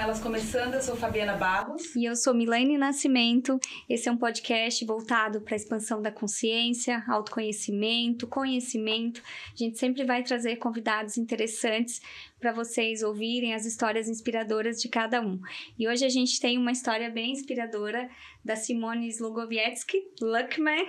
Elas Começando, eu sou Fabiana Barros. E eu sou Milene Nascimento. Esse é um podcast voltado para a expansão da consciência, autoconhecimento, conhecimento. A gente sempre vai trazer convidados interessantes para vocês ouvirem as histórias inspiradoras de cada um. E hoje a gente tem uma história bem inspiradora da Simone Slugovietsky, Luckman.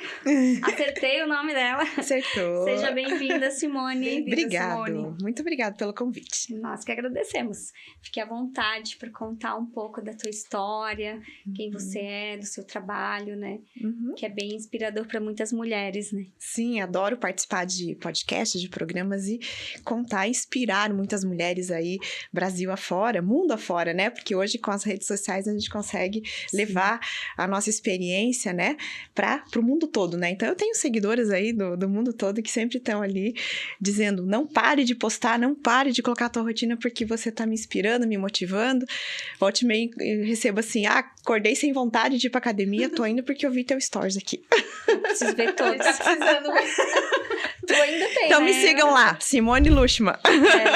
Acertei o nome dela. Acertou. Seja bem-vinda, Simone. Bem-vinda, obrigado. Simone. Muito obrigada pelo convite. Nós que agradecemos. Fique à vontade para contar um pouco da tua história, quem você é, do seu trabalho, né? Que é bem inspirador para muitas mulheres, né? Sim, adoro participar de podcasts, de programas e contar, inspirar muitas mulheres aí, Brasil afora, mundo afora, né? Porque hoje com as redes sociais a gente consegue levar a nossa experiência, né, para o mundo todo, né? Então eu tenho seguidoras aí do mundo todo que sempre estão ali dizendo, não pare de postar, não pare de colocar a tua rotina porque você tá me inspirando, me motivando. Volte e meia eu recebo assim, acordei sem vontade de ir pra academia, tô indo porque eu vi teu stories aqui. Eu preciso ver todos. Tá precisando. Tu ainda tem, então né? me sigam lá, Simone Lushman.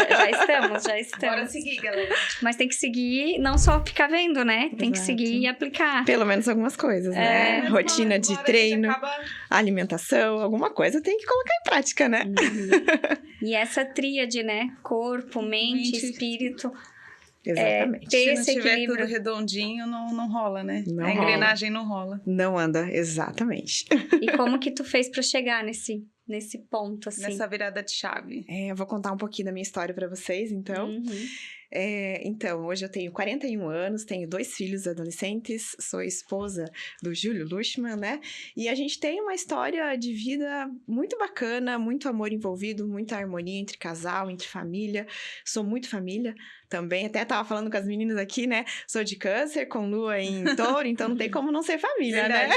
Já estamos. Bora seguir, galera. Mas tem que seguir, não só ficar vendo, né? Tem que seguir e aplicar. Pelo menos algumas coisas, né? Rotina de treino, alimentação, alguma coisa tem que colocar em prática, né? E essa tríade, né? Corpo, mente, espírito. Exatamente. Se não tiver tudo redondinho, não rola, né? A engrenagem não rola. Não anda, exatamente. E como que tu fez pra chegar nesse ponto, assim? Nessa virada de chave. Eu vou contar um pouquinho da minha história pra vocês, então. Então, hoje eu tenho 41 anos, tenho 2 filhos adolescentes, sou esposa do Júlio Lushman, né? E a gente tem uma história de vida muito bacana, muito amor envolvido, muita harmonia entre casal, entre família. Sou muito família também, até tava falando com as meninas aqui, né? Sou de câncer, com lua em touro, então não tem como não ser família, né?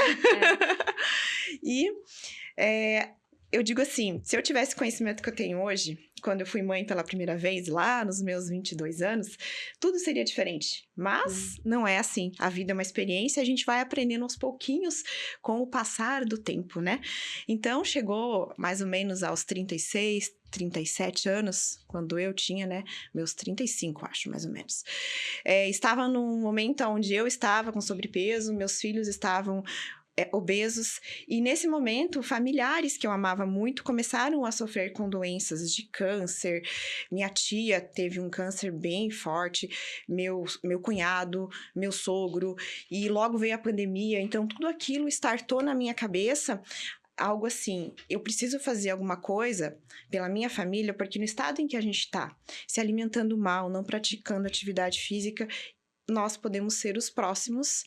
Eu digo assim, se eu tivesse o conhecimento que eu tenho hoje, quando eu fui mãe pela primeira vez, lá nos meus 22 anos, tudo seria diferente. Mas não é assim. A vida é uma experiência, a gente vai aprendendo aos pouquinhos com o passar do tempo, né? Então, chegou mais ou menos aos 36, 37 anos, quando eu tinha, né, meus 35, acho, mais ou menos. Estava num momento onde eu estava com sobrepeso, meus filhos estavam obesos, e nesse momento, familiares que eu amava muito começaram a sofrer com doenças de câncer. Minha tia teve um câncer bem forte, meu cunhado, meu sogro, e logo veio a pandemia, então tudo aquilo startou na minha cabeça algo assim, eu preciso fazer alguma coisa pela minha família, porque no estado em que a gente está, se alimentando mal, não praticando atividade física, nós podemos ser os próximos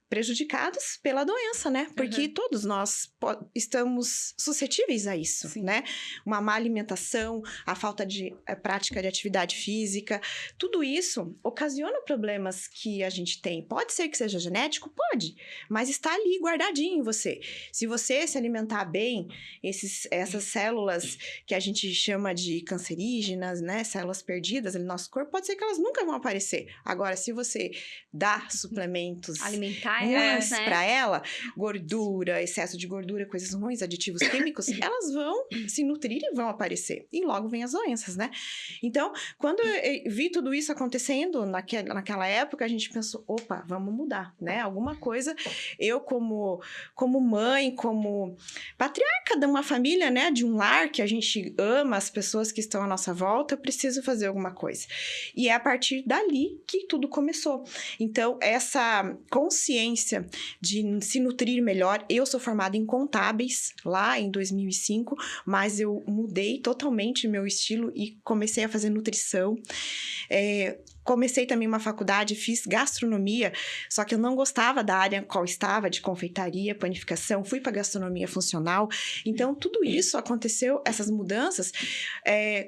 prejudicados pela doença, né? Porque todos nós estamos suscetíveis a isso, né? Uma má alimentação, a falta de prática de atividade física, tudo isso ocasiona problemas que a gente tem. Pode ser que seja genético? Pode, mas está ali guardadinho em você. Se você se alimentar bem, essas células que a gente chama de cancerígenas, né? Células perdidas ali no nosso corpo, pode ser que elas nunca vão aparecer. Agora, se você dá suplementos alimentar ruins para ela, gordura, excesso de gordura, coisas ruins, aditivos químicos, elas vão se nutrir e vão aparecer. E logo vem as doenças, né? Então, quando eu vi tudo isso acontecendo naquela época, a gente pensou, opa, vamos mudar, né? Alguma coisa, eu como mãe, como patriarca de uma família, né? De um lar que a gente ama as pessoas que estão à nossa volta, eu preciso fazer alguma coisa. E é a partir dali que tudo começou. Então, essa consciência de se nutrir melhor, eu sou formada em contábeis lá em 2005, mas eu mudei totalmente meu estilo e comecei a fazer nutrição. Comecei também uma faculdade, fiz gastronomia, só que eu não gostava da área qual estava, de confeitaria, panificação, fui para gastronomia funcional. Então, tudo isso aconteceu, essas mudanças,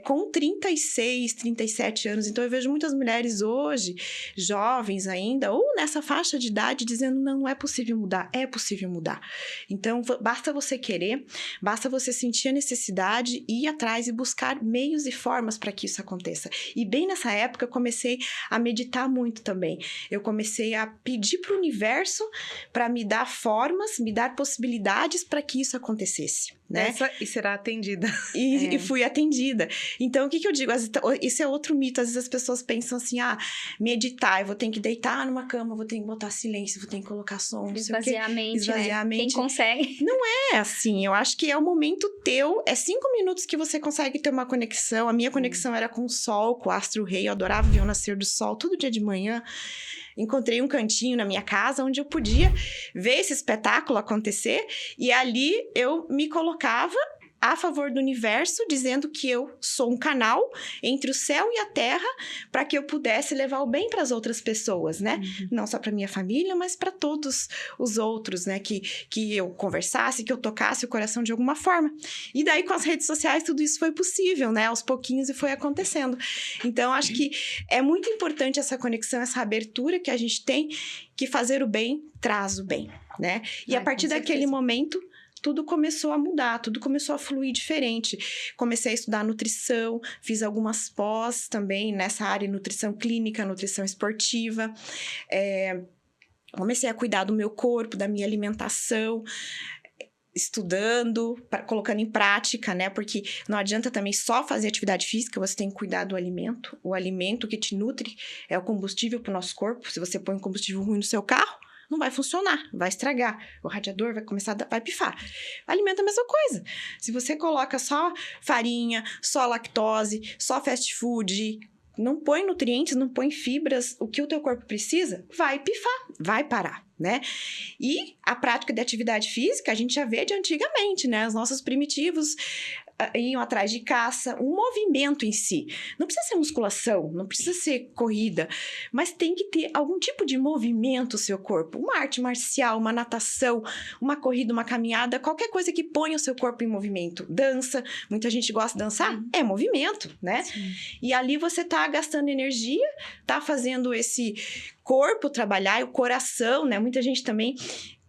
com 36, 37 anos. Então, eu vejo muitas mulheres hoje, jovens ainda, ou nessa faixa de idade, dizendo, não é possível mudar. É possível mudar. Então, basta você querer, basta você sentir a necessidade, ir atrás e buscar meios e formas para que isso aconteça. E bem nessa época, eu comecei a meditar muito também. Eu comecei a pedir para o universo para me dar formas, me dar possibilidades para que isso acontecesse, né? E será atendida. E fui atendida. Então, o que eu digo? Isso é outro mito. Às vezes as pessoas pensam assim, meditar, eu vou ter que deitar numa cama, vou ter que botar silêncio, vou ter que colocar som, esvaziar a mente, esvaziar a mente. Quem consegue? Não é assim, eu acho que é o momento teu, é 5 minutos que você consegue ter uma conexão. A minha conexão era com o sol, com o astro-rei, eu adorava ver o nascer do sol todo dia de manhã. Encontrei um cantinho na minha casa onde eu podia ver esse espetáculo acontecer e ali eu me colocava a favor do universo, dizendo que eu sou um canal entre o céu e a terra para que eu pudesse levar o bem para as outras pessoas, né? Não só para minha família, mas para todos os outros, né? Que eu conversasse, que eu tocasse o coração de alguma forma. E daí, com as redes sociais, tudo isso foi possível, né? Aos pouquinhos e foi acontecendo. Então, acho que é muito importante essa conexão, essa abertura que a gente tem, que fazer o bem traz o bem, né? E a partir daquele momento, tudo começou a mudar, tudo começou a fluir diferente. Comecei a estudar nutrição, fiz algumas pós também nessa área de nutrição clínica, nutrição esportiva. Comecei a cuidar do meu corpo, da minha alimentação, estudando, colocando em prática, né? Porque não adianta também só fazer atividade física, você tem que cuidar do alimento. O alimento que te nutre é o combustível para o nosso corpo. Se você põe um combustível ruim no seu carro, não vai funcionar, vai estragar. O radiador vai pifar. Alimento é a mesma coisa. Se você coloca só farinha, só lactose, só fast food, não põe nutrientes, não põe fibras, o que o teu corpo precisa, vai pifar, vai parar, né? E a prática de atividade física, a gente já vê de antigamente, né? Os nossos primitivos iam atrás de caça, um movimento em si. Não precisa ser musculação, não precisa ser corrida, mas tem que ter algum tipo de movimento no seu corpo. Uma arte marcial, uma natação, uma corrida, uma caminhada, qualquer coisa que ponha o seu corpo em movimento. Dança, muita gente gosta de dançar, é movimento, né? Sim. E ali você tá gastando energia, tá fazendo esse corpo trabalhar, e o coração, né? Muita gente também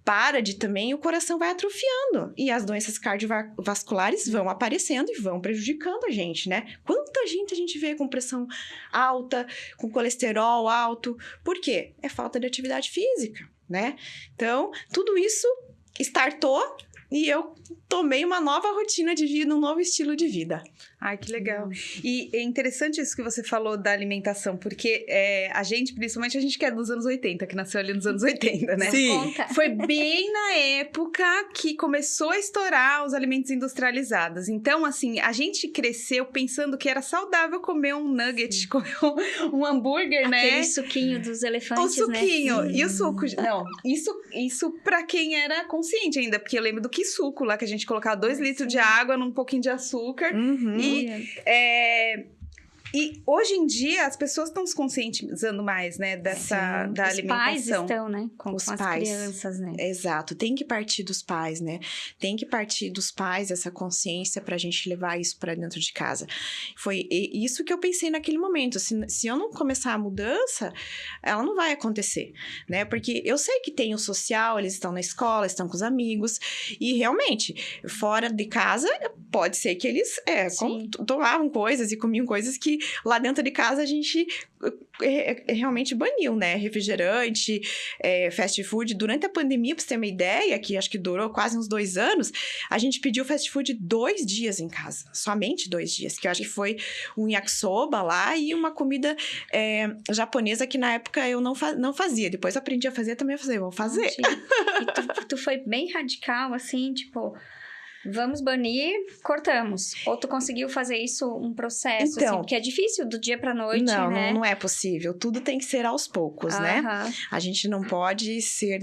para de também, o coração vai atrofiando. E as doenças cardiovasculares vão aparecendo e vão prejudicando a gente, né? Quanta gente a gente vê com pressão alta, com colesterol alto. Por quê? É falta de atividade física, né? Então, tudo isso startou e eu tomei uma nova rotina de vida, um novo estilo de vida. Ai, que legal. E é interessante isso que você falou da alimentação, porque a gente, principalmente a gente que é dos anos 80, que nasceu ali nos anos 80, né? Sim. Foi bem na época que começou a estourar os alimentos industrializados. Então, assim, a gente cresceu pensando que era saudável comer um nugget, comer um hambúrguer, né? Aquele suquinho dos elefantes, né? O suquinho. Né? E o suco... Não, isso pra quem era consciente ainda, porque eu lembro do suco lá, que a gente colocava 2 litros de água num pouquinho de açúcar. E hoje em dia as pessoas estão se conscientizando mais, né, da alimentação. Os pais estão, né, com as crianças, né? Exato, tem que partir dos pais, né? Tem que partir dos pais essa consciência pra gente levar isso pra dentro de casa. Foi isso que eu pensei naquele momento. Se eu não começar a mudança, ela não vai acontecer, né? Porque eu sei que tem o social, eles estão na escola, estão com os amigos, e realmente, fora de casa, pode ser que eles tomavam coisas e comiam coisas que lá dentro de casa a gente realmente baniu, né? Refrigerante, fast food. Durante a pandemia, pra você ter uma ideia, que acho que durou quase uns 2 anos, a gente pediu fast food 2 dias em casa. Somente 2 dias. Que eu acho que foi um yakisoba lá e uma comida japonesa que na época eu não fazia. Depois aprendi a fazer, também vou fazer. E tu foi bem radical, assim, tipo... Vamos banir, cortamos. Ou tu conseguiu fazer isso, um processo, então, assim, porque é difícil do dia pra noite, né? Não é possível. Tudo tem que ser aos poucos, né? A gente não pode ser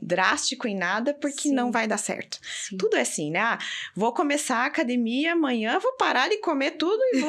drástico em nada, porque não vai dar certo. Sim. Tudo é assim, né? Vou começar a academia amanhã, vou parar de comer tudo e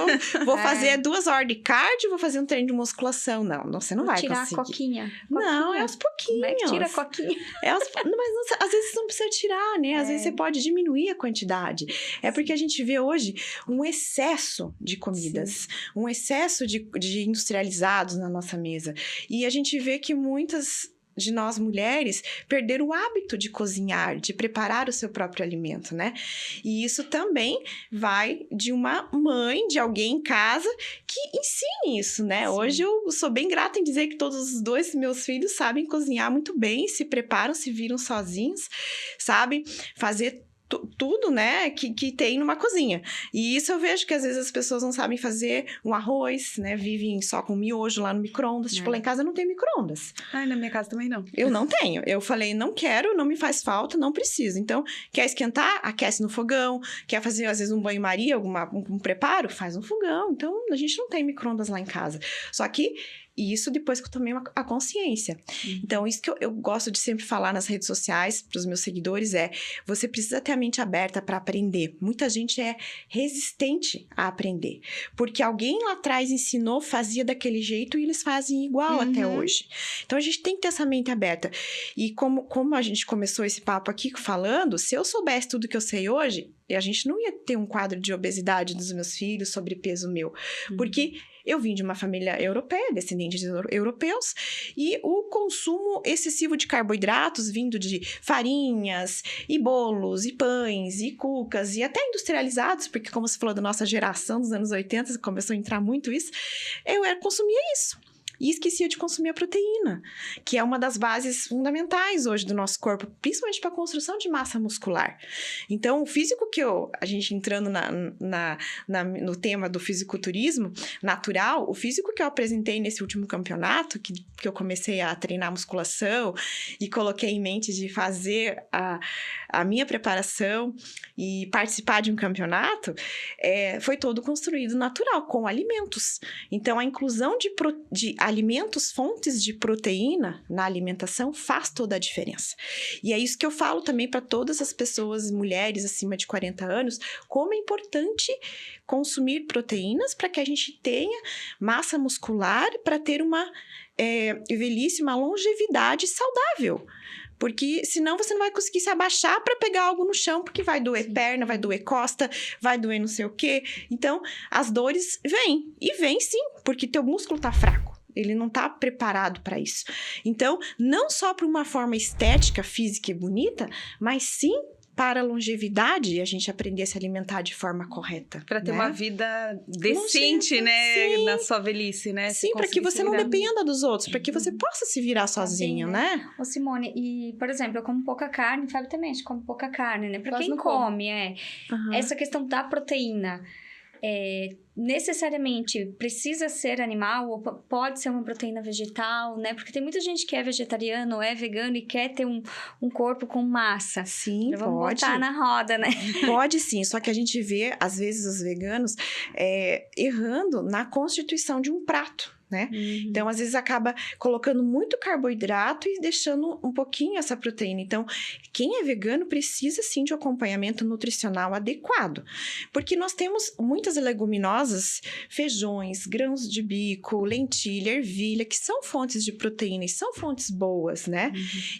vou fazer 2 horas de cardio, vou fazer um treino de musculação. Não, você não vai conseguir. Tirar a coquinha. Não, é aos pouquinhos. Como é que tira a coquinha? Mas às vezes você não precisa tirar, né? Às vezes você pode diminuir a quantidade. É porque a gente vê hoje um excesso de comidas, um excesso de industrializados na nossa mesa. E a gente vê que muitas de nós mulheres perder o hábito de cozinhar, de preparar o seu próprio alimento, né? E isso também vai de uma mãe, de alguém em casa que ensine isso, né? Sim. Hoje eu sou bem grata em dizer que todos os 2 meus filhos sabem cozinhar muito bem, se preparam, se viram sozinhos, sabem fazer tudo, né, que tem numa cozinha. E isso eu vejo que às vezes as pessoas não sabem fazer um arroz, né, vivem só com miojo lá no micro-ondas. Tipo, lá em casa não tem micro-ondas. Ai, na minha casa também não. Eu não tenho. Eu falei, não quero, não me faz falta, não preciso. Então, quer esquentar? Aquece no fogão. Quer fazer, às vezes, um banho-maria, um preparo? Faz no fogão. Então, a gente não tem micro-ondas lá em casa. Só que isso depois que eu tomei a consciência. Então, isso que eu gosto de sempre falar nas redes sociais para os meus seguidores é: você precisa ter a mente aberta para aprender. Muita gente é resistente a aprender, porque alguém lá atrás ensinou, fazia daquele jeito e eles fazem igual até hoje. Então, a gente tem que ter essa mente aberta. E como a gente começou esse papo aqui falando, se eu soubesse tudo que eu sei hoje, a gente não ia ter um quadro de obesidade dos meus filhos, sobrepeso meu. Porque eu vim de uma família europeia, descendentes de europeus, e o consumo excessivo de carboidratos vindo de farinhas, e bolos, e pães, e cucas, e até industrializados, porque como você falou da nossa geração dos anos 80, começou a entrar muito isso, eu consumia isso. E esquecia de consumir a proteína, que é uma das bases fundamentais hoje do nosso corpo, principalmente para a construção de massa muscular. Então, o físico a gente entrando no tema do fisiculturismo natural, o físico que eu apresentei nesse último campeonato, que eu comecei a treinar musculação e coloquei em mente de fazer a minha preparação e participar de um campeonato, foi todo construído natural, com alimentos. Então, a inclusão de alimentos, fontes de proteína na alimentação faz toda a diferença. E é isso que eu falo também para todas as pessoas, mulheres acima de 40 anos, como é importante consumir proteínas para que a gente tenha massa muscular, para ter uma velhice, uma longevidade saudável. Porque senão você não vai conseguir se abaixar para pegar algo no chão, porque vai doer perna, vai doer costa, vai doer não sei o quê. Então, as dores vêm. E vêm sim, porque teu músculo tá fraco. Ele não tá preparado para isso. Então, não só para uma forma estética, física e bonita, mas sim para a longevidade e a gente aprender a se alimentar de forma correta. Para ter uma vida decente, né? Sim. Na sua velhice, né? Sim, para que você não dependa dos outros, para que você possa se virar sozinho, né? Ô, Simone, e, por exemplo, eu como pouca carne, Fábio também, a gente come pouca carne, né? Para quem come, essa questão da proteína, necessariamente precisa ser animal ou pode ser uma proteína vegetal, né? Porque tem muita gente que é vegetariano ou é vegano e quer ter um corpo com massa. Sim, vamos botar na roda, né? Pode sim, só que a gente vê, às vezes, os veganos errando na constituição de um prato. Né? Então, às vezes, acaba colocando muito carboidrato e deixando um pouquinho essa proteína. Então, quem é vegano precisa, sim, de um acompanhamento nutricional adequado. Porque nós temos muitas leguminosas, feijões, grãos de bico, lentilha, ervilha, que são fontes de proteína e são fontes boas, né?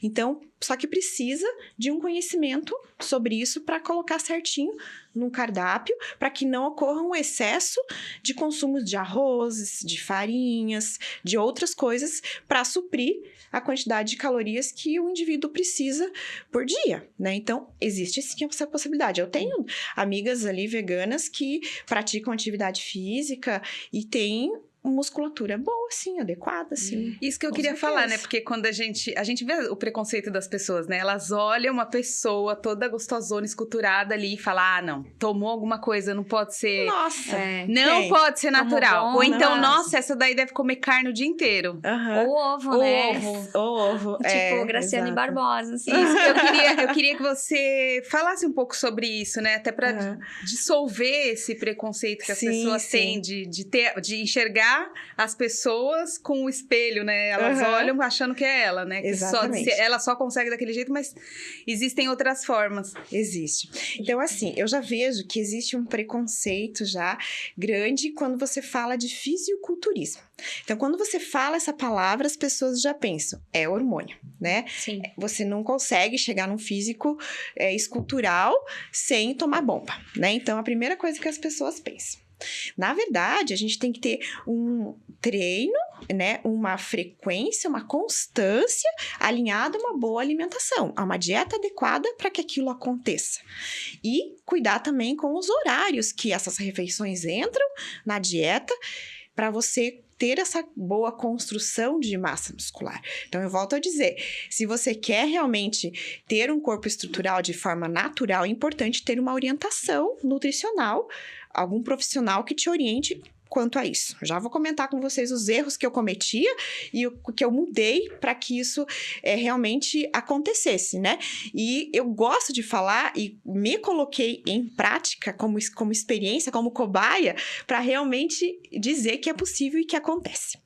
Então, só que precisa de um conhecimento sobre isso para colocar certinho no cardápio, para que não ocorra um excesso de consumo de arroz, de farinhas, de outras coisas, para suprir a quantidade de calorias que o indivíduo precisa por dia, né? Então, existe sim essa possibilidade. Eu tenho amigas ali veganas que praticam atividade física e têm musculatura boa, sim, adequada, sim. Isso que eu queria falar, né? Porque quando a gente vê o preconceito das pessoas, né? Elas olham uma pessoa toda gostosona, esculturada ali e falam, não, tomou alguma coisa, não pode ser... Nossa! Não pode ser natural. Bom, ou então, nossa, essa daí deve comer carne o dia inteiro. Ou ovo, né? Ou ovo, tipo, Graciane Barbosa, assim. Isso, eu queria que você falasse um pouco sobre isso, né? Até pra dissolver esse preconceito que as pessoas têm de enxergar as pessoas com o espelho, né? Elas olham achando que é ela, né? Que ela só consegue daquele jeito, mas existem outras formas. Existe. Então, assim, eu já vejo que existe um preconceito já grande quando você fala de fisiculturismo. Então, quando você fala essa palavra, as pessoas já pensam, é hormônio, né? Sim. Você não consegue chegar num físico escultural sem tomar bomba, né? Então, a primeira coisa que as pessoas pensam. Na verdade, a gente tem que ter um treino né, uma frequência, uma constância alinhada a uma boa alimentação, a uma dieta adequada para que aquilo aconteça. E cuidar também com os horários que essas refeições entram na dieta para você ter essa boa construção de massa muscular. Então, eu volto a dizer, se você quer realmente ter um corpo estrutural de forma natural, é importante ter uma orientação nutricional, algum profissional que te oriente quanto a isso. Já vou comentar com vocês os erros que eu cometia e o que eu mudei para que isso realmente acontecesse, né? E eu gosto de falar e me coloquei em prática como experiência, como cobaia, para realmente dizer que é possível e que acontece.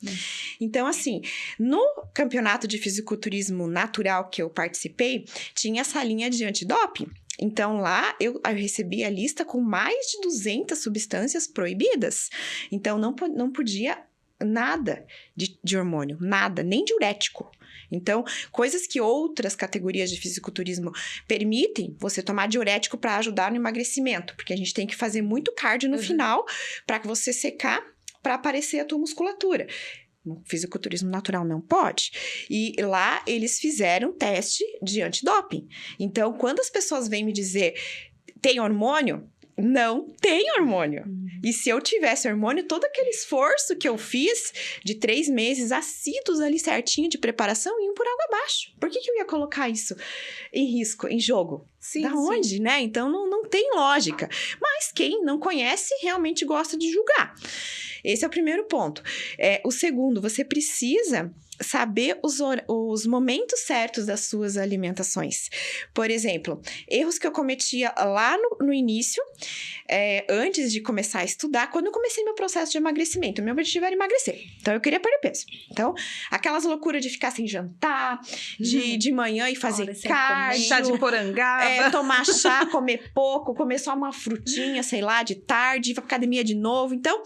Então, assim, no campeonato de fisiculturismo natural que eu participei, tinha essa linha de antidoping. Então, lá, eu recebi a lista com mais de 200 substâncias proibidas. Então, não podia nada de hormônio, nada, nem diurético. Então, coisas que outras categorias de fisiculturismo permitem você tomar diurético para ajudar no emagrecimento, porque a gente tem que fazer muito cardio no final para que você secar, para aparecer a tua musculatura. No fisiculturismo natural não pode. E lá eles fizeram teste de antidoping. Então, quando as pessoas vêm me dizer, tem hormônio? Não tem hormônio. E se eu tivesse hormônio, todo aquele esforço que eu fiz de 3 meses assíduos ali certinho de preparação, iam por água abaixo. Por que eu ia colocar isso em risco, em jogo? Sim, da onde, né? Então, não tem lógica. Mas quem não conhece, realmente gosta de julgar. Esse é o primeiro ponto. O segundo, você precisa saber os momentos certos das suas alimentações. Por exemplo, erros que eu cometia lá no início, antes de começar a estudar, quando eu comecei meu processo de emagrecimento. Meu objetivo era emagrecer. Então, eu queria perder peso. Então, aquelas loucuras de ficar sem jantar, de manhã e fazer cardio, chá de porangaba, tomar chá, comer pouco, comer só uma frutinha, sei lá, de tarde, ir pra academia de novo. Então,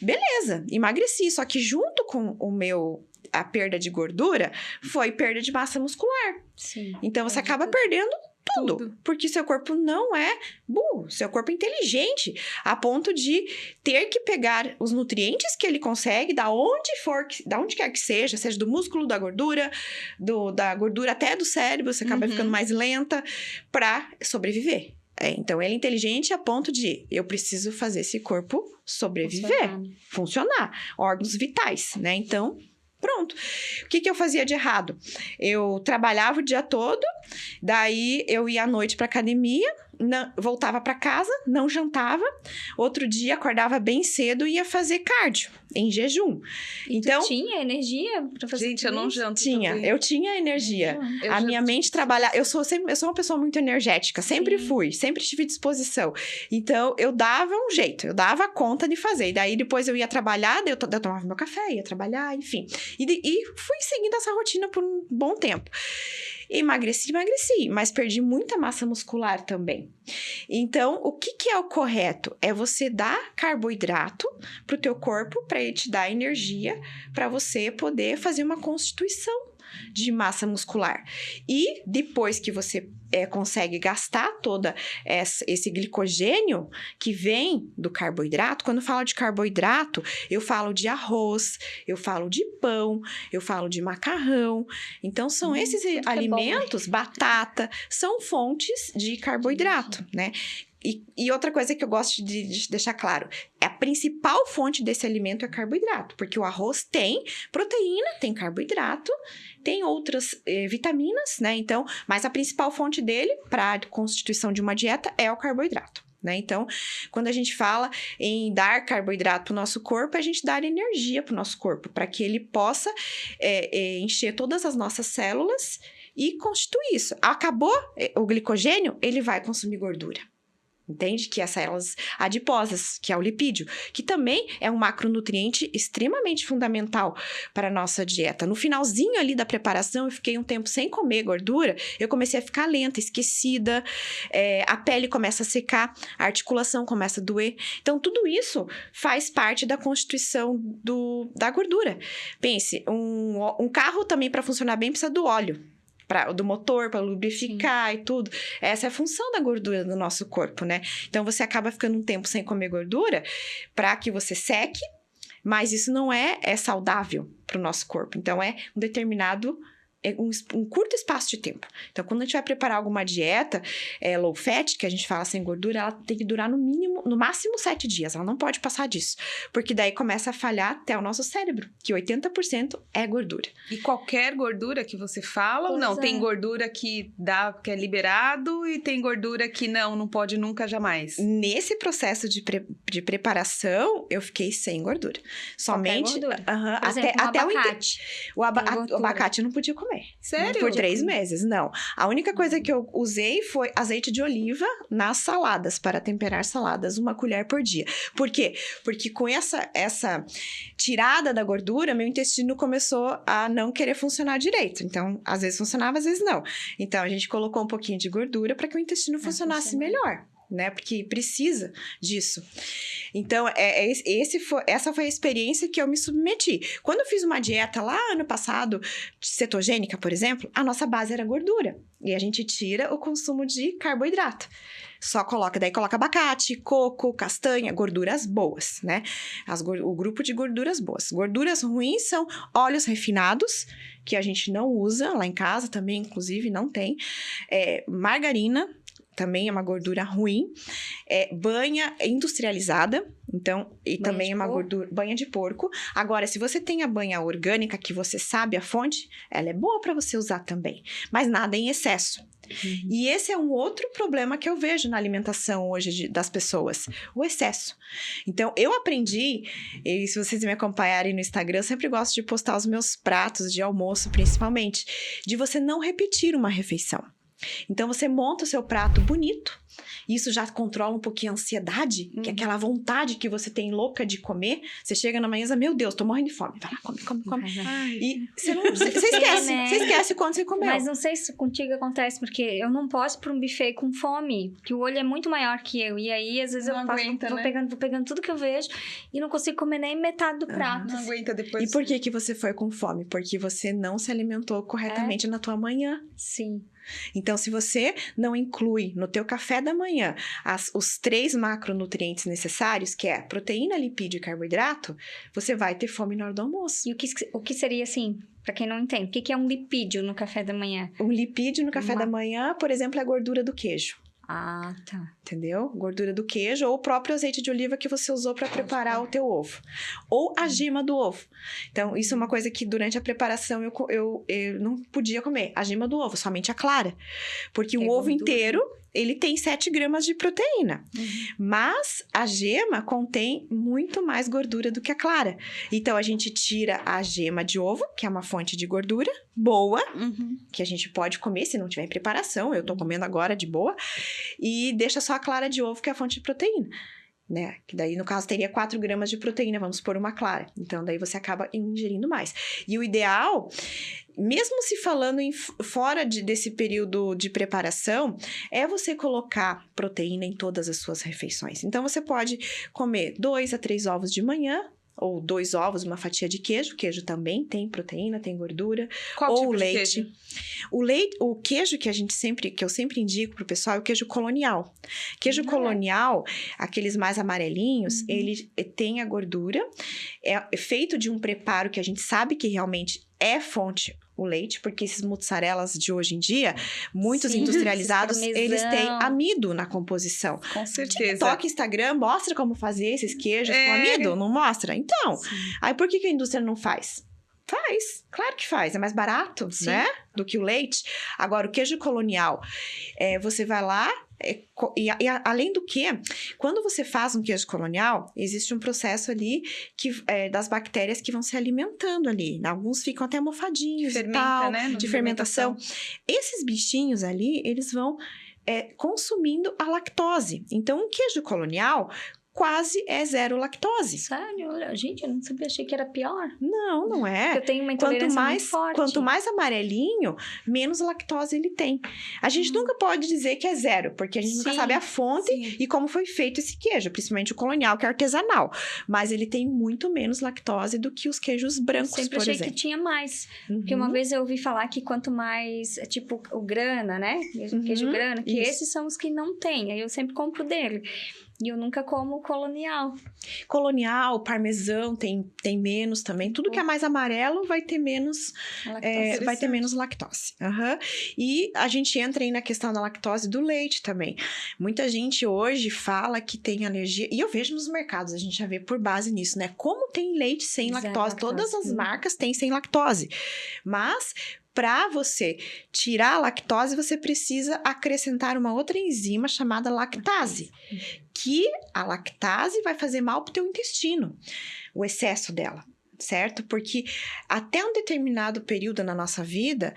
beleza, emagreci. Só que junto com a perda de gordura, foi perda de massa muscular. Sim. Então, você acaba perdendo tudo. Porque seu corpo não é burro, seu corpo é inteligente, a ponto de ter que pegar os nutrientes que ele consegue, da onde quer que seja do músculo, da gordura, da gordura até do cérebro, você acaba ficando mais lenta, para sobreviver. Então, ele é inteligente a ponto de, eu preciso fazer esse corpo sobreviver, funcionar, órgãos vitais, né? Então, pronto. O que eu fazia de errado? Eu trabalhava o dia todo, daí eu ia à noite para academia, voltava para casa, não jantava, outro dia acordava bem cedo e ia fazer cardio, em jejum. Então, tinha energia para fazer? Gente, eu não janto. Eu tinha energia. A minha mente trabalhava. Eu sou uma pessoa muito energética, sempre fui, sempre tive disposição. Então, eu dava um jeito, eu dava conta de fazer. E daí, depois eu ia trabalhar, daí eu tomava meu café, ia trabalhar, enfim. E fui seguindo essa rotina por um bom tempo. Emagreci, mas perdi muita massa muscular também. Então, o que é o correto? É você dar carboidrato pro teu corpo, para ele te dar energia, para você poder fazer uma constituição de massa muscular. E depois que você consegue gastar toda esse glicogênio que vem do carboidrato, quando eu falo de carboidrato, eu falo de arroz, eu falo de pão, eu falo de macarrão. Então, são esses alimentos, batata, são fontes de carboidrato, né? E outra coisa que eu gosto de deixar claro, a principal fonte desse alimento é carboidrato, porque o arroz tem proteína, tem carboidrato, tem outras vitaminas, né? Então, mas a principal fonte dele para a constituição de uma dieta é o carboidrato, né? Então, quando a gente fala em dar carboidrato para o nosso corpo, a gente dá energia para o nosso corpo, para que ele possa encher todas as nossas células e constituir isso. Acabou o glicogênio, ele vai consumir gordura. Entende? Que as células adiposas, que é o lipídio, que também é um macronutriente extremamente fundamental para a nossa dieta. No finalzinho ali da preparação, eu fiquei um tempo sem comer gordura, eu comecei a ficar lenta, esquecida, a pele começa a secar, a articulação começa a doer. Então, tudo isso faz parte da constituição da gordura. Pense, um carro também, para funcionar bem, precisa do óleo. Do motor, para lubrificar e tudo. Essa é a função da gordura do nosso corpo, né? Então, você acaba ficando um tempo sem comer gordura para que você seque, Mas isso não é saudável para o nosso corpo. Então, é um determinado... um curto espaço de tempo. Então, quando a gente vai preparar alguma dieta low fat, que a gente fala sem gordura, ela tem que durar no máximo 7 dias. Ela não pode passar disso. Porque daí começa a falhar até o nosso cérebro, que 80% é gordura. E qualquer gordura que você fala ou não? Tem gordura que é liberado e tem gordura que não pode nunca, jamais. Nesse processo de preparação, eu fiquei sem gordura. Somente... Gordura. Por exemplo, até abacate. o abacate eu não podia comer. Sério? Por 3 meses, não. A única coisa que eu usei foi azeite de oliva nas saladas, para temperar saladas, 1 colher por dia. Por quê? Porque com essa tirada da gordura, meu intestino começou a não querer funcionar direito. Então, às vezes funcionava, às vezes não. Então, a gente colocou um pouquinho de gordura para que o intestino funcionasse melhor. Né? Porque precisa disso. Então, essa foi a experiência que eu me submeti. Quando eu fiz uma dieta lá ano passado, cetogênica, por exemplo, a nossa base era gordura. E a gente tira o consumo de carboidrato. Só coloca abacate, coco, castanha, gorduras boas, né? O grupo de gorduras boas. Gorduras ruins são óleos refinados, que a gente não usa lá em casa também, inclusive, não tem. Margarina, também é uma gordura ruim. Banha industrializada, então, e banha também é uma gordura... Banha de porco. Agora, se você tem a banha orgânica, que você sabe a fonte, ela é boa para você usar também. Mas nada em excesso. E esse é um outro problema que eu vejo na alimentação hoje das pessoas. O excesso. Então, eu aprendi, e se vocês me acompanharem no Instagram, eu sempre gosto de postar os meus pratos de almoço, principalmente, de você não repetir uma refeição. Então, você monta o seu prato bonito. Isso já controla um pouquinho a ansiedade, que é aquela vontade que você tem louca de comer. Você chega na mesa, meu Deus, tô morrendo de fome. Vai lá, come. E você esquece. Né? Você esquece quando você comeu. Mas não sei se contigo acontece, porque eu não posso ir pra um buffet com fome, porque o olho é muito maior que eu. E aí, às vezes, não aguenta, vou pegando tudo que eu vejo e não consigo comer nem metade do prato. Não aguenta depois. E por que você foi com fome? Porque você não se alimentou corretamente na tua manhã. Sim. Então, se você não inclui no teu café da manhã os 3 macronutrientes necessários, que é proteína, lipídio e carboidrato, você vai ter fome na hora do almoço. E o que seria assim, para quem não entende, o que é um lipídio no café da manhã? Um lipídio no café da manhã, por exemplo, é a gordura do queijo. Ah, tá. Entendeu? Gordura do queijo ou o próprio azeite de oliva que você usou para preparar o teu ovo. Ou a gema do ovo. Então, isso é uma coisa que durante a preparação eu não podia comer. A gema do ovo, somente a clara. Porque o ovo inteiro, ele tem 7 gramas de proteína. Mas a gema contém muito mais gordura do que a clara. Então, a gente tira a gema de ovo, que é uma fonte de gordura boa, que a gente pode comer se não tiver em preparação. Eu tô comendo agora de boa. E deixa só a clara de ovo, que é a fonte de proteína. Né? Que daí, no caso, teria 4 gramas de proteína, vamos pôr uma clara. Então, daí você acaba ingerindo mais. E o ideal, mesmo se falando fora desse período de preparação, é você colocar proteína em todas as suas refeições. Então, você pode comer 2 a 3 ovos de manhã, ou 2 ovos, uma fatia de queijo. Queijo também tem proteína, tem gordura. Qual ou tipo leite. De queijo? O queijo que eu sempre indico pro pessoal é o queijo colonial. Queijo colonial, aqueles mais amarelinhos, ele tem a gordura, é feito de um preparo que a gente sabe que realmente é fonte o leite, porque esses mozzarelas de hoje em dia, muitos industrializados, eles têm amido na composição. Com certeza. TikTok, Instagram, mostra como fazer esses queijos com amido? Não mostra? Então, aí por que a indústria não faz? Faz, claro que faz, é mais barato, né? Do que o leite. Agora, o queijo colonial, você vai lá, além do que, quando você faz um queijo colonial, existe um processo ali das bactérias que vão se alimentando ali. Alguns ficam até mofadinhos e tal, né? De fermentação. Esses bichinhos ali, eles vão consumindo a lactose. Então, um queijo colonial quase é 0 lactose. Sério? Gente, eu não sabia, achei que era pior. Não é. Eu tenho uma intolerância muito forte. Quanto mais amarelinho, menos lactose ele tem. A gente nunca pode dizer que é 0, porque a gente nunca sabe a fonte e como foi feito esse queijo, principalmente o colonial, que é artesanal. Mas ele tem muito menos lactose do que os queijos brancos, sempre por achei exemplo. que tinha mais. Porque uma vez eu ouvi falar que quanto mais, tipo o grana, né? Queijo grana, que esses são os que não tem. Aí eu sempre compro dele. E eu nunca como colonial. Colonial, parmesão tem menos também. Tudo que é mais amarelo vai ter menos lactose. Aham. E a gente entra aí na questão da lactose do leite também. Muita gente hoje fala que tem alergia, e eu vejo nos mercados, a gente já vê por base nisso, né? Como tem leite sem lactose. Todas as marcas têm sem lactose. Mas para você tirar a lactose, você precisa acrescentar uma outra enzima chamada lactase. Que a lactase vai fazer mal pro teu intestino, o excesso dela, certo? Porque até um determinado período na nossa vida,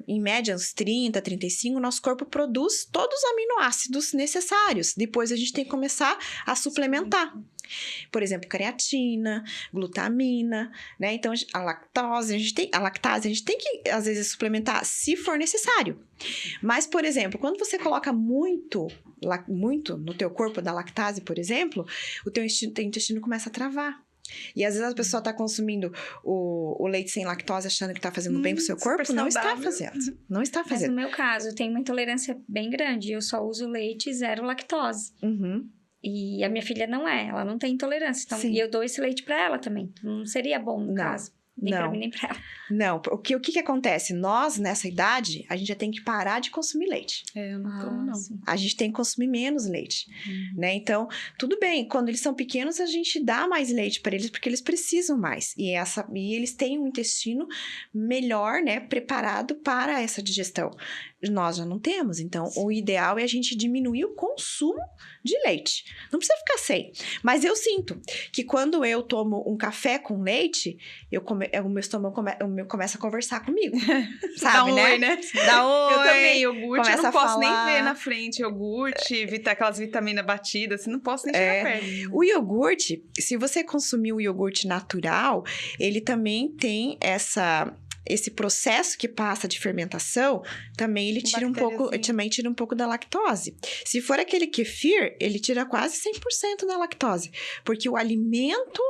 em média uns 30, 35, nosso corpo produz todos os aminoácidos necessários. Depois a gente tem que começar a suplementar. Por exemplo, creatina, glutamina, né? Então, a lactase, a gente tem que, às vezes, suplementar se for necessário. Mas, por exemplo, quando você coloca muito no teu corpo da lactase, por exemplo, o teu intestino começa a travar. E às vezes a pessoa está consumindo o leite sem lactose achando que está fazendo bem pro seu corpo. Não está fazendo. Não está fazendo. Mas no meu caso, eu tenho uma intolerância bem grande. Eu só uso leite zero lactose. Uhum. E a minha filha não é. Ela não tem intolerância. Então, e eu dou esse leite para ela também. Não seria bom no caso. Nem pra mim, nem pra ela. Não, o que acontece? Nós, nessa idade, a gente já tem que parar de consumir leite. Eu não como, não. Sim. A gente tem que consumir menos leite, né? Então, tudo bem, quando eles são pequenos, a gente dá mais leite para eles, porque eles precisam mais. E eles têm um intestino melhor, né? Preparado para essa digestão. Nós já não temos, então o ideal é a gente diminuir o consumo de leite. Não precisa ficar sem. Mas eu sinto que quando eu tomo um café com leite, o meu estômago começa a conversar comigo. Sabe, Dá oi, né? Dá oi. Eu também, iogurte, começa eu não a posso falar. nem ver na frente iogurte, aquelas vitaminas batidas, assim, não posso nem chegar perto. O iogurte, se você consumir o iogurte natural, ele também tem esse processo que passa de fermentação, também ele tira um pouco da lactose. Se for aquele kefir, ele tira quase 100% da lactose, porque o alimento